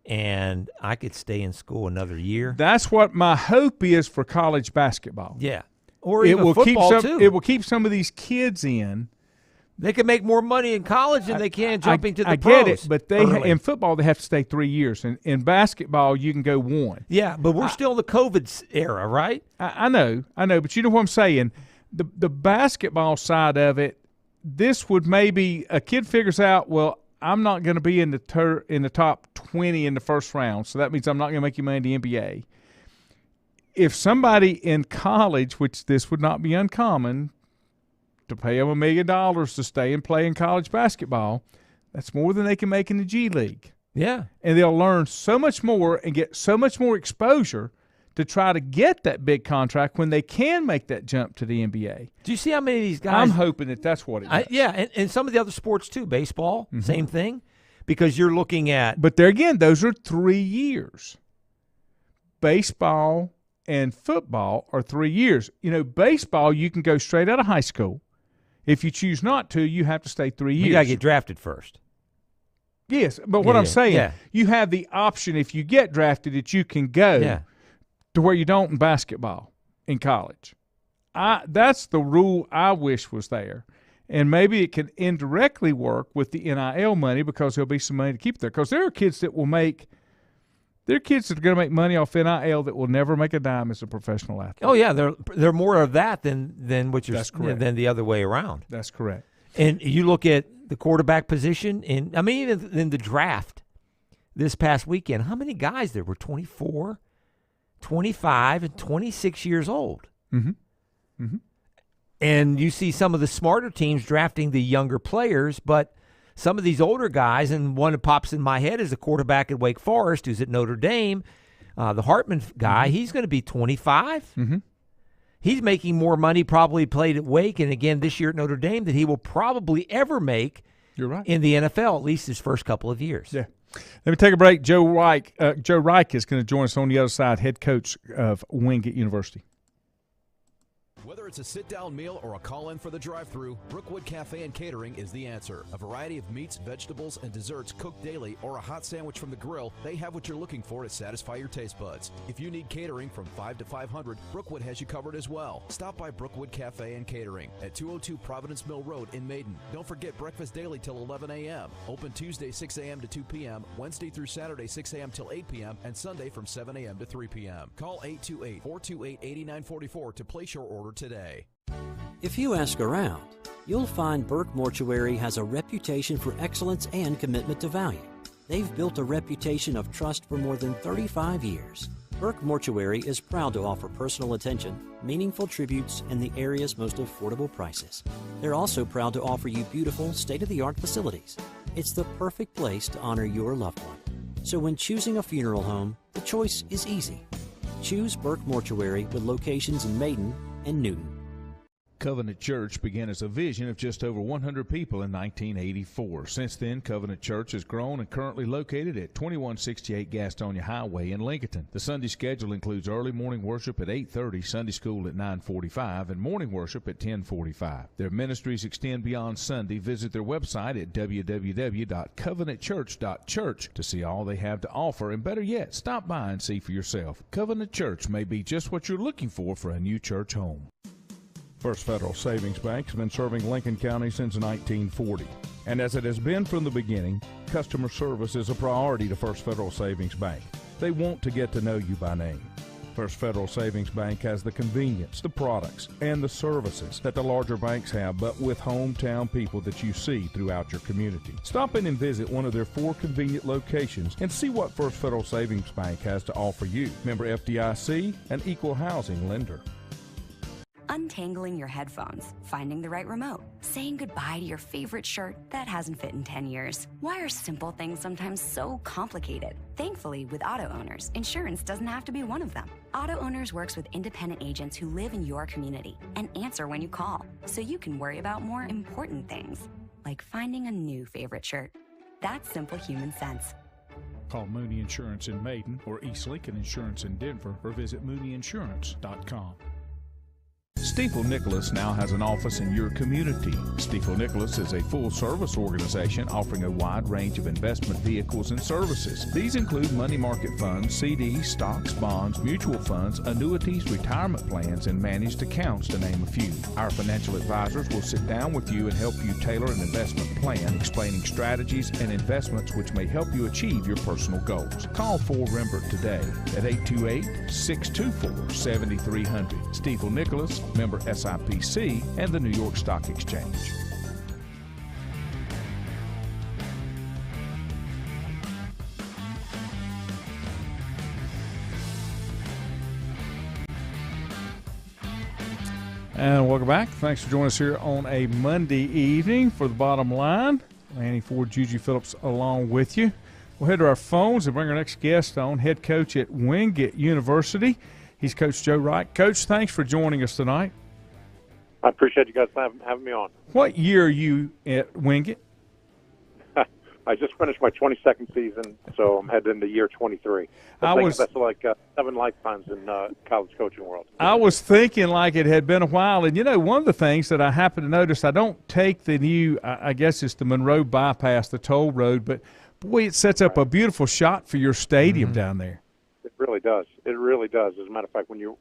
and I could stay in school another year? That's what my hope is for college basketball. Yeah. Or even football, too. It will keep some of these kids in. They can make more money in college than they can jumping to the pros. I get it, but in football they have to stay 3 years. In basketball, you can go 1. Yeah, but we're still in the COVID era, right? I know, but you know what I'm saying? The basketball side of it, this would maybe a kid figures out, well, I'm not going to be in the top 20 in the first round, so that means I'm not going to make you money in the NBA. If somebody in college, which this would not be uncommon, to pay them $1 million to stay and play in college basketball, that's more than they can make in the G League. Yeah. And they'll learn so much more and get so much more exposure to try to get that big contract when they can make that jump to the NBA. Do you see how many of these guys? I'm hoping that's what it is. Yeah, and some of the other sports too. Baseball, same thing, because you're looking at. But there again, those are 3 years. Baseball and football are 3 years. You know, baseball, you can go straight out of high school. If you choose not to, you have to stay 3 years. You got to get drafted first. Yes, but what I'm saying, you have the option if you get drafted that you can go to where you don't in basketball in college. That's the rule I wish was there. And maybe it can indirectly work with the NIL money because there'll be some money to keep there. Because there are kids that will make – there are kids that are going to make money off NIL that will never make a dime as a professional athlete. Oh yeah, they're more of that than what you're. That's correct. Than the other way around. That's correct. And you look at the quarterback position, and I mean even in the draft this past weekend, how many guys there were 24, 25, and 26 years old? Mm-hmm. Mm-hmm. And you see some of the smarter teams drafting the younger players, but some of these older guys, and one that pops in my head is the quarterback at Wake Forest who's at Notre Dame, the Hartman guy. He's going to be 25. Mm-hmm. He's making more money probably played at Wake and again this year at Notre Dame than he will probably ever make in the NFL, at least his first couple of years. Yeah. Let me take a break. Joe Reich is going to join us on the other side, head coach of Wingate University. Whether it's a sit-down meal or a call-in for the drive-thru, Brookwood Cafe and Catering is the answer. A variety of meats, vegetables, and desserts cooked daily or a hot sandwich from the grill, they have what you're looking for to satisfy your taste buds. If you need catering from 5 to 500, Brookwood has you covered as well. Stop by Brookwood Cafe and Catering at 202 Providence Mill Road in Maiden. Don't forget breakfast daily till 11 a.m. Open Tuesday 6 a.m. to 2 p.m., Wednesday through Saturday 6 a.m. till 8 p.m., and Sunday from 7 a.m. to 3 p.m. Call 828-428-8944 to place your order today. If you ask around, you'll find Burke Mortuary has a reputation for excellence and commitment to value. They've built a reputation of trust for more than 35 years. Burke Mortuary is proud to offer personal attention, meaningful tributes, and the area's most affordable prices. They're also proud to offer you beautiful, state-of-the-art facilities. It's the perfect place to honor your loved one. So when choosing a funeral home, the choice is easy. Choose Burke Mortuary with locations in Maiden and Newton. Covenant Church began as a vision of just over 100 people in 1984. Since then, Covenant Church has grown and currently located at 2168 Gastonia Highway in Lincoln. The Sunday schedule includes early morning worship at 8:30, Sunday school at 9:45, and morning worship at 10:45. Their ministries extend beyond Sunday. Visit their website at www.covenantchurch.church to see all they have to offer, and better yet, stop by and see for yourself. Covenant Church may be just what you're looking for a new church home. First Federal Savings Bank has been serving Lincoln County since 1940. And as it has been from the beginning, customer service is a priority to First Federal Savings Bank. They want to get to know you by name. First Federal Savings Bank has the convenience, the products, and the services that the larger banks have, but with hometown people that you see throughout your community. Stop in and visit one of their 4 convenient locations and see what First Federal Savings Bank has to offer you. Member FDIC, an equal housing lender. Untangling your headphones, finding the right remote, saying goodbye to your favorite shirt that hasn't fit in 10 years. Why are simple things sometimes so complicated? Thankfully, with auto owners, insurance doesn't have to be one of them. Auto Owners works with independent agents who live in your community and answer when you call, so you can worry about more important things, like finding a new favorite shirt. That's simple human sense. Call Mooney Insurance in Maiden or East Lincoln Insurance in Denver or visit MooneyInsurance.com. Stifel Nicholas now has an office in your community. Stifel Nicholas is a full-service organization offering a wide range of investment vehicles and services. These include money market funds, CDs, stocks, bonds, mutual funds, annuities, retirement plans, and managed accounts, to name a few. Our financial advisors will sit down with you and help you tailor an investment plan, explaining strategies and investments which may help you achieve your personal goals. Call 4 Rembert today at 828-624-7300. Stifel Nicholas, member SIPC, and the New York Stock Exchange. And welcome back. Thanks for joining us here on a Monday evening for the Bottom Line. Lanny Ford, Juju Phillips along with you. We'll head to our phones and bring our next guest on, head coach at Wingate University. He's Coach Joe Wright. Coach, thanks for joining us tonight. I appreciate you guys having me on. What year are you at Wingate? I just finished my 22nd season, so I'm headed into year 23. That's like 7 lifetimes in college coaching world. I was thinking like it had been a while, and one of the things that I happen to notice, I don't take the new, I guess it's the Monroe Bypass, the toll road, but boy, it sets up a beautiful shot for your stadium down there. It really does. It really does. As a matter of fact, when you're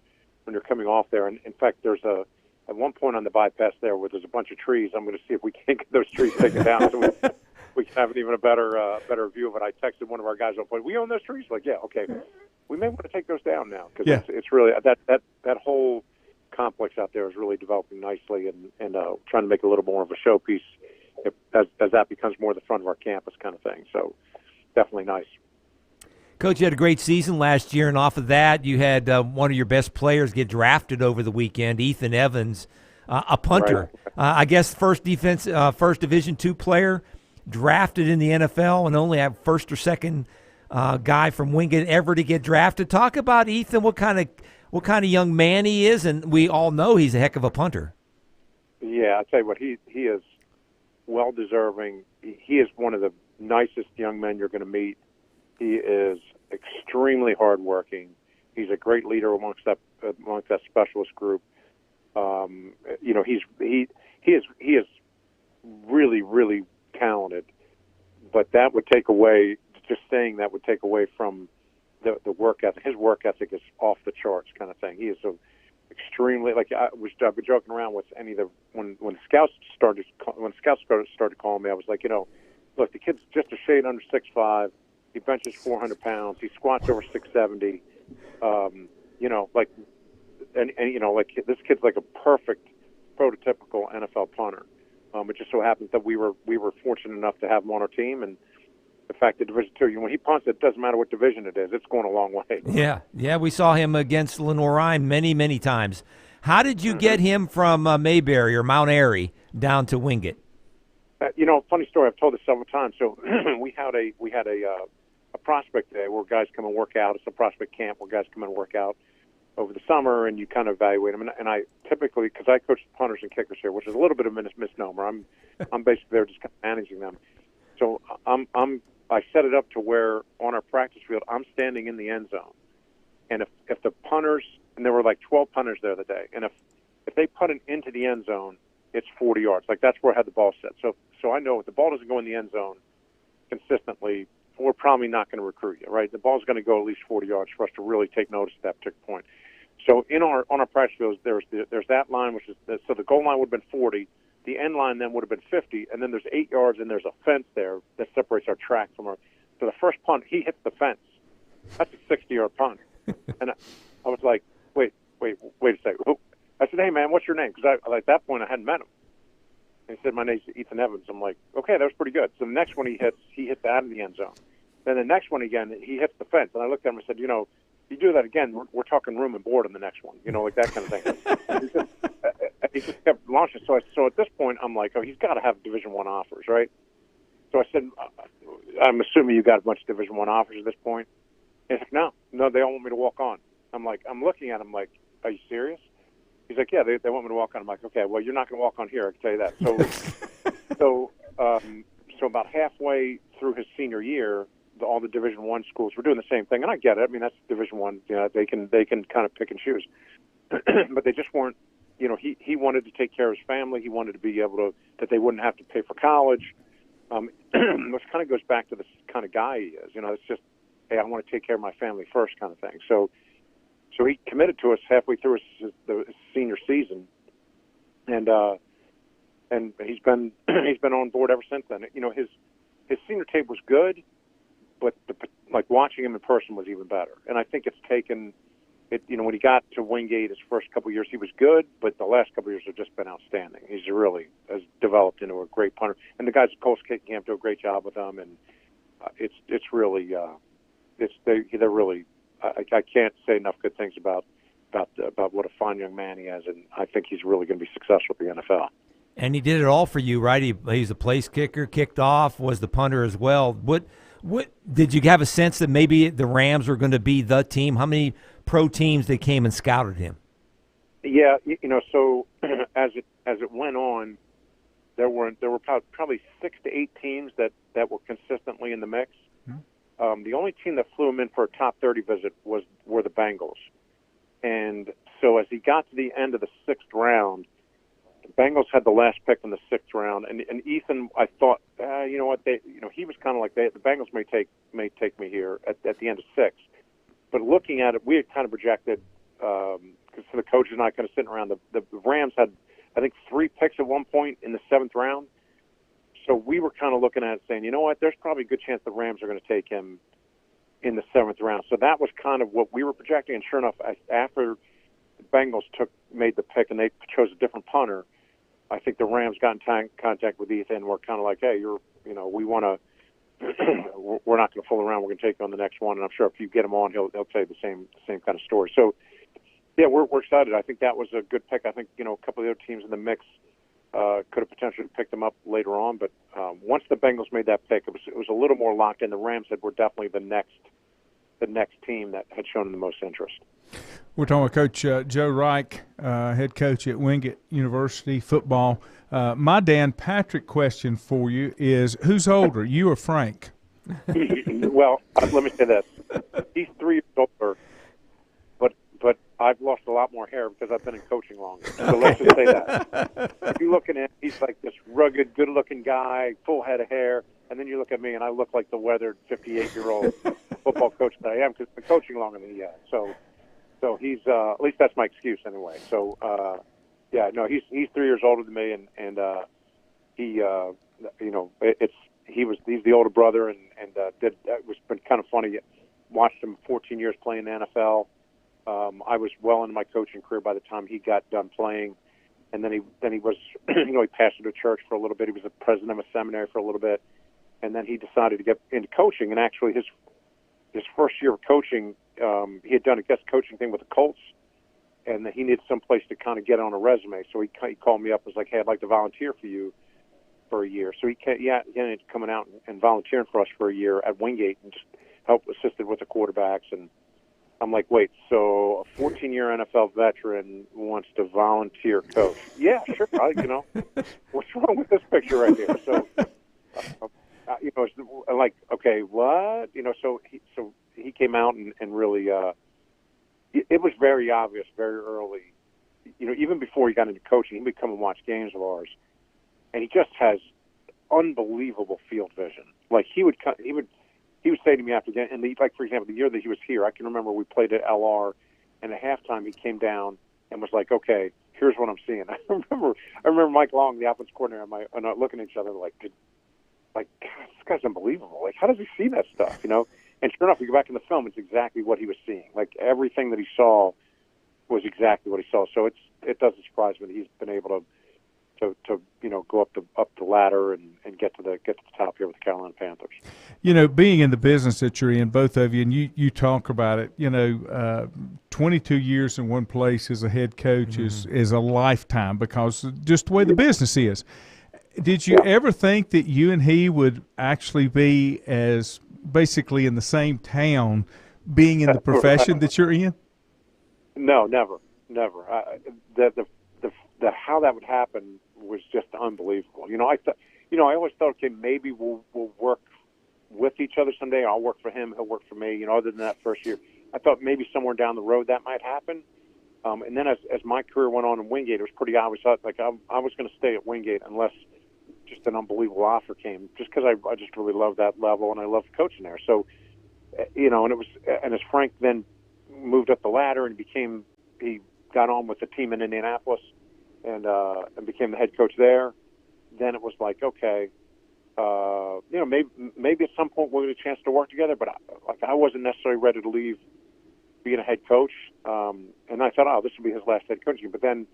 coming off there, and in fact, there's at one point on the bypass there where there's a bunch of trees. I'm going to see if we can get those trees taken down so we can have an even better view of it. I texted one of our guys, we own those trees? Like, yeah, okay. We may want to take those down now because it's really that whole complex out there is really developing nicely and trying to make it a little more of a showpiece as that becomes more the front of our campus kind of thing. So definitely nice. Coach, you had a great season last year, and off of that, you had one of your best players get drafted over the weekend, Ethan Evans, a punter. Right. I guess first Division II player drafted in the NFL, and only a first or second guy from Wingate ever to get drafted. Talk about Ethan, what kind of young man he is, and we all know he's a heck of a punter. Yeah, I'll tell you what, he is well deserving. He is one of the nicest young men you're going to meet. He is extremely hardworking. He's a great leader amongst that specialist group. He is really, really talented. But that would take away, just saying that would take away from the work ethic. His work ethic is off the charts, kind of thing. He is so extremely, like I've been joking around with when scouts started calling me, I was like, look, the kid's just a shade under 6'5". He benches 400 pounds. He squats over 670. This kid's like a perfect prototypical NFL punter. It just so happens that we were fortunate enough to have him on our team, and the fact that Division II, when he punts, it doesn't matter what division it is. It's going a long way. Yeah, we saw him against Lenoir-Rhyne many, many times. How did you get him from Mayberry or Mount Airy down to Wingate? Funny story. I've told this several times. So we had a prospect day where guys come and work out. It's a prospect camp where guys come and work out over the summer, and you kind of evaluate them. And I typically, because I coach punters and kickers here, which is a little bit of a misnomer. I'm basically there just kind of managing them. So I set it up to where on our practice field I'm standing in the end zone, and if the punters, and there were like 12 punters there the day, and if they punt it into the end zone, it's 40 yards. Like that's where I had the ball set. So I know if the ball doesn't go in the end zone consistently, we're probably not going to recruit you, right? The ball's going to go at least 40 yards for us to really take notice at that particular point. So on our practice fields, there's that line, which is so the goal line would have been 40. The end line then would have been 50, and then there's 8 yards, and there's a fence there that separates our track from our. So the first punt, he hits the fence. That's a 60-yard punt, and I was like, wait a second. I said, hey, man, what's your name? Because at that point I hadn't met him. And he said, my name's Ethan Evans. I'm like, okay, that was pretty good. So the next one he hits out of the end zone. Then the next one again, he hits the fence. And I looked at him and said, you do that again, we're talking room and board on the next one, like that kind of thing. He just kept launching. So at this point, I'm like, oh, he's got to have Division I offers, right? So I said, I'm assuming you got a bunch of Division I offers at this point. He's like, no, they all want me to walk on. I'm looking at him like, are you serious? He's like, yeah, they want me to walk on. I'm like, okay, well, you're not going to walk on here, I can tell you that. So about halfway through his senior year, all the Division I schools were doing the same thing, and I get it. I mean, that's Division I. They can kind of pick and choose, but they just weren't. He wanted to take care of his family. He wanted to be able that they wouldn't have to pay for college. Which kind of goes back to the kind of guy he is. It's just, hey, I want to take care of my family first, kind of thing. So he committed to us halfway through his senior season, and he's been on board ever since then. His senior tape was good, but watching him in person was even better. And I think it's taken it. When he got to Wingate, his first couple of years, he was good, but the last couple of years have just been outstanding. He's really has developed into a great punter, and the guys at Colts Kicking Camp do a great job with him. And it's really they're really. I can't say enough good things about what a fine young man he is, and I think he's really going to be successful at the NFL. And he did it all for you, right? He's a place kicker, kicked off, was the punter as well. What did you have a sense that maybe the Rams were going to be the team? How many pro teams they came and scouted him? Yeah, so as it went on, there were probably 6 to 8 teams that were consistently in the mix. The only team that flew him in for a top 30 visit were the Bengals. And so as he got to the end of the 6th round, the Bengals had the last pick in the 6th round. And Ethan, I thought, he was kind of like, the Bengals may take me here at the end of 6. But looking at it, we had kind of projected, because the coaches and I kind of sitting around, the Rams had, I think, 3 picks at one point in the 7th round. So we were kind of looking at it saying, you know what, there's probably a good chance the Rams are going to take him in the 7th round. So that was kind of what we were projecting. And sure enough, after the Bengals made the pick and they chose a different punter, I think the Rams got in contact with Ethan and were kind of like, hey, we want to, we're not going to fool around. We're going to take you on the next one. And I'm sure if you get him on, he'll tell you the same kind of story. So, yeah, we're excited. I think that was a good pick. I think, a couple of the other teams in the mix could have potentially picked them up later on, but once the Bengals made that pick, it was a little more locked in. The Rams were definitely the next team that had shown the most interest. We're talking with Coach Joe Reich, head coach at Wingate University football. My Dan Patrick question for you is: who's older, you or Frank? Well, let me say this: he's 3 years older. But I've lost a lot more hair because I've been in coaching longer. So let's just say that. If you look at him, he's like this rugged, good-looking guy, full head of hair, and then you look at me and I look like the weathered 58-year-old football coach that I am because I've been coaching longer than he has. So he's at least that's my excuse anyway. So he's 3 years older than me, and he's the older brother, and it was been kind of funny. Watched him 14 years playing in the NFL. I was well into my coaching career by the time he got done playing, and then he was he pastored a church for a little bit. He was the president of a seminary for a little bit, and then he decided to get into coaching. And actually, his first year of coaching, he had done a guest coaching thing with the Colts, and he needed some place to kind of get on a resume. So he called me up and was like, "Hey, I'd like to volunteer for you for a year." So he ended up coming out and volunteering for us for a year at Wingate and just assisted with the quarterbacks. And I'm like, wait, so a 14-year NFL veteran wants to volunteer coach? Yeah, sure. What's wrong with this picture right here? So, like, okay, what? So he came out and really, it was very obvious very early. Even before he got into coaching, he would come and watch games of ours, and he just has unbelievable field vision. Like he would say to me after the game, and for example, the year that he was here, I can remember we played at LR, and at halftime he came down and was like, "Okay, here's what I'm seeing." I remember Mike Long, the offensive coordinator, and looking at each other like, God, this guy's unbelievable. Like, how does he see that stuff? And sure enough, we go back in the film, it's exactly what he was seeing. Like, everything that he saw was exactly what he saw. So it doesn't surprise me that he's been able to go up the ladder and get to the top here with the Carolina Panthers. Being in the business that you're in, both of you, and you talk about it. 22 years in one place as a head coach is a lifetime, because just the way the business is. Did you ever think that you and he would actually be as basically in the same town, being in the profession that you're in? No, never. The how that would happen was just unbelievable. I always thought, okay, maybe we'll work with each other someday. I'll work for him, he'll work for me. Other than that first year, I thought maybe somewhere down the road that might happen. And then as my career went on in Wingate, it was pretty obvious. Like I was going to stay at Wingate unless just an unbelievable offer came, just because I just really love that level and I love coaching there. So, and as Frank then moved up the ladder and he got on with the team in Indianapolis and became the head coach there, then it was like, okay, maybe at some point we'll get a chance to work together. But I wasn't necessarily ready to leave being a head coach, and I thought, oh, this will be his last head coaching. But then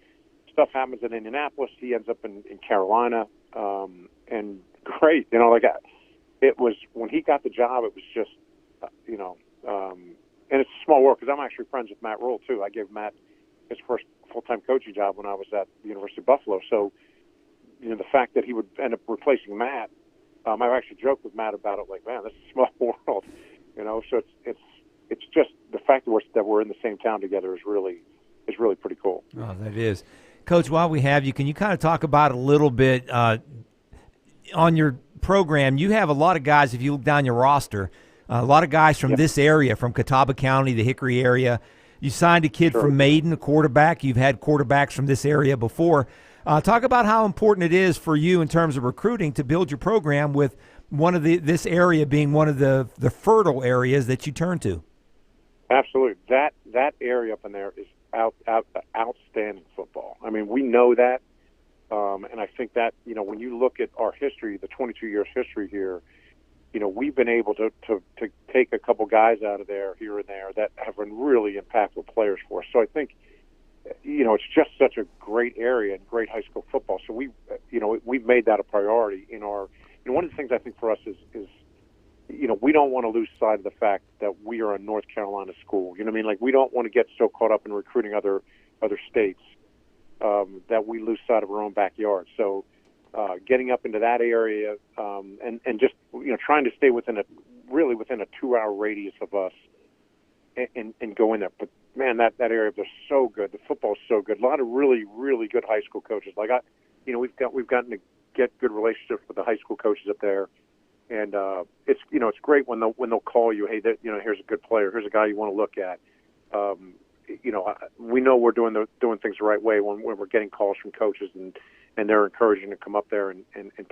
stuff happens in Indianapolis. He ends up in Carolina, and great, it was when he got the job. It was just, and it's a small world because I'm actually friends with Matt Rule too. I gave Matt his first full-time coaching job when I was at the University of Buffalo. So, the fact that he would end up replacing Matt, I actually joked with Matt about it. Like, man, this is a small world, So it's just the fact that we're in the same town together is really pretty cool. Oh, that is, Coach. While we have you, can you kind of talk about a little bit on your program? You have a lot of guys. If you look down your roster, a lot of guys from this area, from Catawba County, the Hickory area. You signed a kid from Maiden, a quarterback. You've had quarterbacks from this area before. Talk about how important it is for you in terms of recruiting to build your program with one of this area being one of the fertile areas that you turn to. Absolutely. That area up in there is outstanding football. I mean, we know that. And I think that, when you look at our history, the 22 years history here, we've been able to take a couple guys out of there here and there that have been really impactful players for us. So I think, it's just such a great area and great high school football. So we've made that a priority in our. One of the things I think for us is we don't want to lose sight of the fact that we are a North Carolina school. Like, we don't want to get so caught up in recruiting other states that we lose sight of our own backyard. So. Getting up into that area and just trying to stay within a 2-hour radius of us and go in there. But man, that area, they're so good. The football's so good. A lot of really, really good high school coaches. Like we've gotten to get good relationships with the high school coaches up there, and it's great when they'll call you. Hey, here's a good player. Here's a guy you want to look at. We know we're doing things the right way when we're getting calls from coaches and they're encouraging to come up there and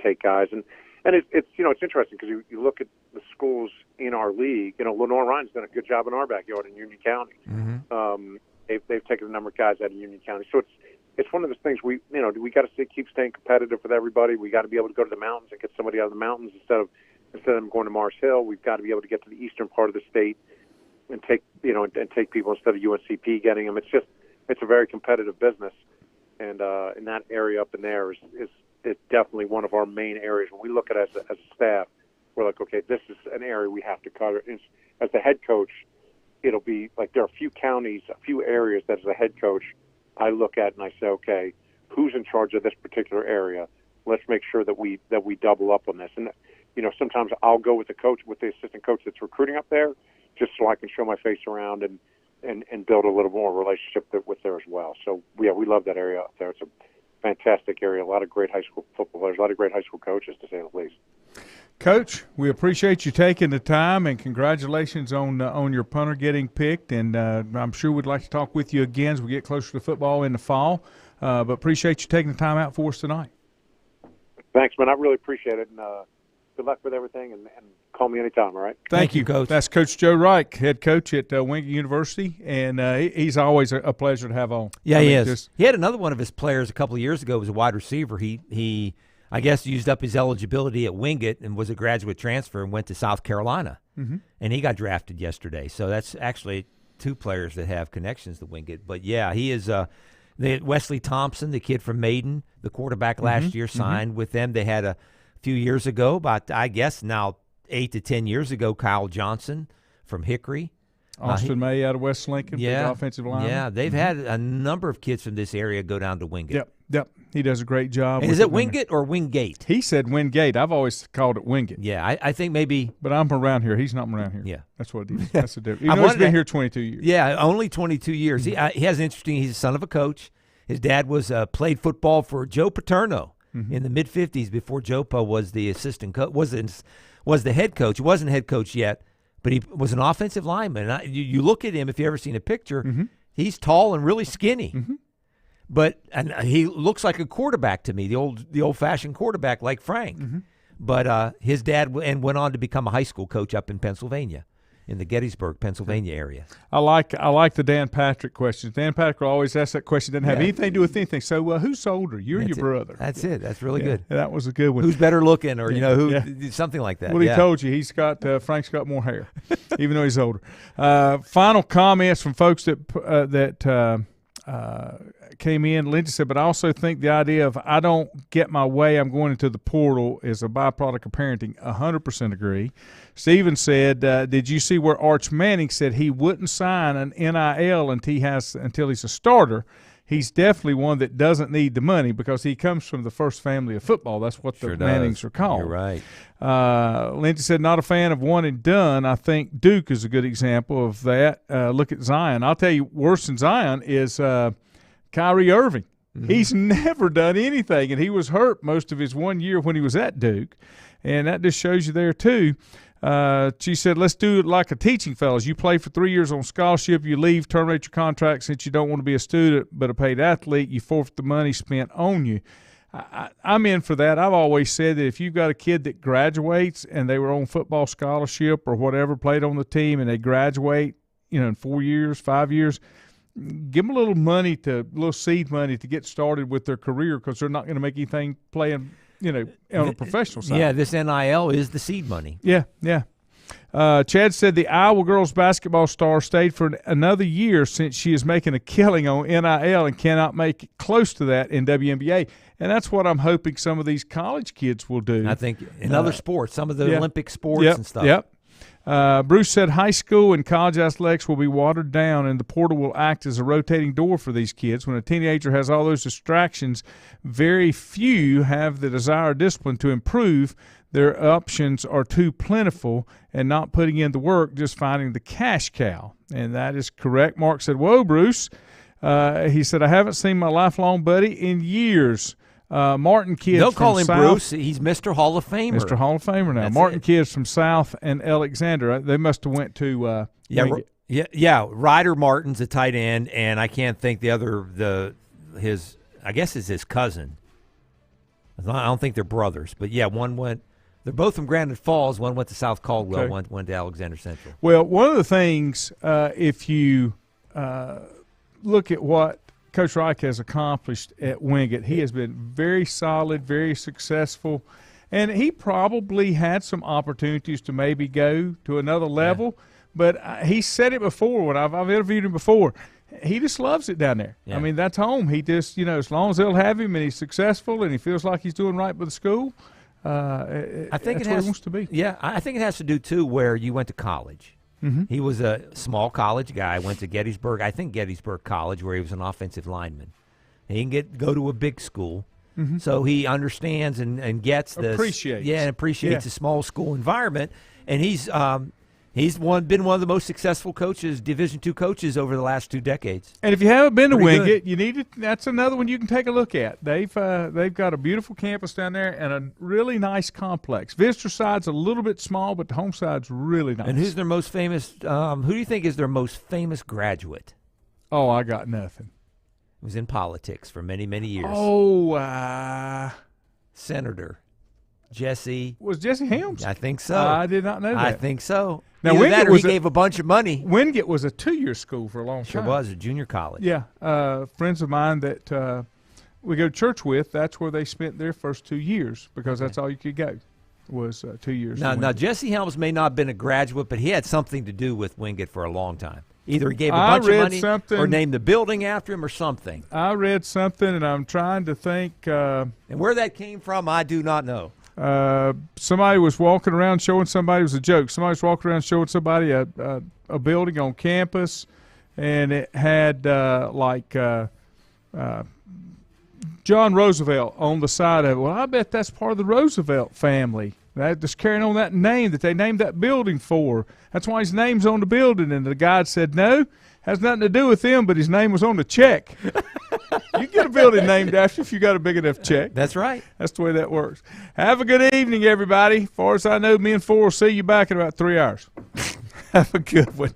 take guys. And it's interesting because you look at the schools in our league. Lenore Ryan's done a good job in our backyard in Union County. Mm-hmm. They've taken a number of guys out of Union County. So it's one of those things we got to keep staying competitive with everybody. We got to be able to go to the mountains and get somebody out of the mountains instead of them going to Mars Hill. We've got to be able to get to the eastern part of the state and take people instead of UNCP getting them. It's a very competitive business. And in that area up in there is definitely one of our main areas. When we look at it as a staff, we're like, okay, this is an area we have to cover. And as the head coach, it'll be like there are a few counties, a few areas that as a head coach, I look at and I say, okay, who's in charge of this particular area? Let's make sure that we double up on this. And sometimes I'll go with the assistant coach that's recruiting up there, just so I can show my face around and build a little more relationship with there as well. So, we love that area up there. It's a fantastic area, a lot of great high school football players, a lot of great high school coaches, to say the least. Coach, we appreciate you taking the time, and congratulations on your punter getting picked. And I'm sure we'd like to talk with you again as we get closer to football in the fall. But appreciate you taking the time out for us tonight. Thanks, man. I really appreciate it. And good luck with everything, and call me anytime, all right? Thank you, Coach. That's Coach Joe Reich, head coach at Wingate University, and he's always a pleasure to have on. Yeah, he is. He had another one of his players a couple of years ago, was a wide receiver. He I guess, used up his eligibility at Wingate and was a graduate transfer and went to South Carolina. and he got drafted yesterday. So that's actually two players that have connections to Wingate. But, yeah, he is Wesley Thompson, the kid from Maiden, the quarterback last year, signed with them. They had a few years ago, about, I guess, now 8 to 10 years ago, Kyle Johnson from Hickory. Austin May out of West Lincoln, big offensive lineman. Yeah, they've had a number of kids from this area go down to Wingate. Yep. He does a great job. Is it Wingate or Wingate? He said Wingate. I've always called it Wingate. Yeah, I think maybe. But I'm around here. He's not from around here. Yeah. That's what it is. That's the difference. Even though he's been here 22 years. Yeah, only 22 years. He has an interesting – he's the son of a coach. His dad was played football for Joe Paterno in the mid-'50s before Joe Pa was the assistant coach, was the head coach. He wasn't head coach yet. But he was an offensive lineman. You look at him, if you've ever seen a picture, he's tall and really skinny. But he looks like a quarterback to me, the old-fashioned quarterback like Frank. But his dad went on to become a high school coach up in Pennsylvania, in the Gettysburg, Pennsylvania area. I like the Dan Patrick questions. Dan Patrick will always ask that question. Doesn't have anything to do with anything. So who's older? You're your brother. That's it. That's really good. That was a good one. Who's better looking, or something like that. Well, he told you he's got Frank's got more hair, even though he's older. Final comments from folks that came in. Lindsay said, but I also think the idea of I don't get my way, I'm going into the portal is a byproduct of parenting. 100% agree. Steven said, did you see where Arch Manning said he wouldn't sign an NIL until he's a starter? He's definitely one that doesn't need the money because he comes from the first family of football. That's what the Mannings are called. You're right. Lindsay said, not a fan of one and done. I think Duke is a good example of that. Look at Zion. I'll tell you, worse than Zion is Kyrie Irving. He's never done anything, and he was hurt most of his 1 year when he was at Duke, and that just shows you there too. She said, let's do it like a teaching fellows. You play for 3 years on scholarship, you leave, terminate your contract since you don't want to be a student but a paid athlete, you forfeit the money spent on you. I'm in for that. I've always said that if you've got a kid that graduates and they were on football scholarship or whatever, played on the team, and they graduate, in 4 years, 5 years, give them a little seed money to get started with their career because they're not going to make anything playing – on a professional side. Yeah, this NIL is the seed money. Yeah. Chad said the Iowa girls basketball star stayed for another year since she is making a killing on NIL and cannot make it close to that in WNBA. And that's what I'm hoping some of these college kids will do. I think in other sports, some of the Olympic sports and stuff. Yep. Bruce said high school and college athletics will be watered down and the portal will act as a rotating door for these kids. When a teenager has all those distractions, very few have the desire or discipline to improve. Their options are too plentiful and not putting in the work, just finding the cash cow. And that is correct. Mark said, whoa, Bruce. He said, I haven't seen my lifelong buddy in years. Martin Kidd. Don't call him South. Bruce. He's Mr. Hall of Famer. Mr. Hall of Famer now. That's Martin Kidd from South and Alexander. They must have went to Ryder Martin's a tight end, and I can't think the other I guess it's his cousin. I don't think they're brothers, but one went. They're both from Granite Falls. One went to South Caldwell. One went to Alexander Central. Well, one of the things, if you look at what Coach Reich has accomplished at Wingate, he has been very solid, very successful, and he probably had some opportunities to maybe go to another level, but he said it before when I've interviewed him before. He just loves it down there. Yeah. I mean, that's home. He just, as long as they'll have him and he's successful and he feels like he's doing right with the school, I think that's where he wants to be. Yeah, I think it has to do, too, where you went to college. Mm-hmm. He was a small college guy. Went to Gettysburg College, where he was an offensive lineman. He can go to a big school, so he understands and appreciates the small school environment. And he's been one of the most successful coaches, Division II coaches, over the last 2 decades. And if you haven't been to Wingate, you need to. That's another one you can take a look at. They've got a beautiful campus down there and a really nice complex. Visitor side's a little bit small, but the home side's really nice. And who's their most famous? Who do you think is their most famous graduate? Oh, I got nothing. He was in politics for many, many years. Oh, Senator Jesse. Was Jesse Helms? I think so. I did not know that. I think so. Now, Wingate gave a bunch of money. Wingate was a 2-year school for a long time. Sure was, a junior college. Yeah. Friends of mine that we go to church with, that's where they spent their first 2 years because that's all you could go. was 2 years. Now Jesse Helms may not have been a graduate, but he had something to do with Wingate for a long time. Either he gave a bunch of money or named the building after him or something. I read something, and I'm trying to think. And where that came from, I do not know. Somebody was walking around showing somebody, it was a joke, somebody was walking around showing somebody a building on campus, and it had John Roosevelt on the side of it. Well, I bet that's part of the Roosevelt family. That just carrying on that name that they named that building for. That's why his name's on the building. And the guy said, no, has nothing to do with him, but his name was on the check. You get a building named after if you got a big enough check. That's right. That's the way that works. Have a good evening, everybody. As far as I know, me and 4 will see you back in about 3 hours. Have a good one.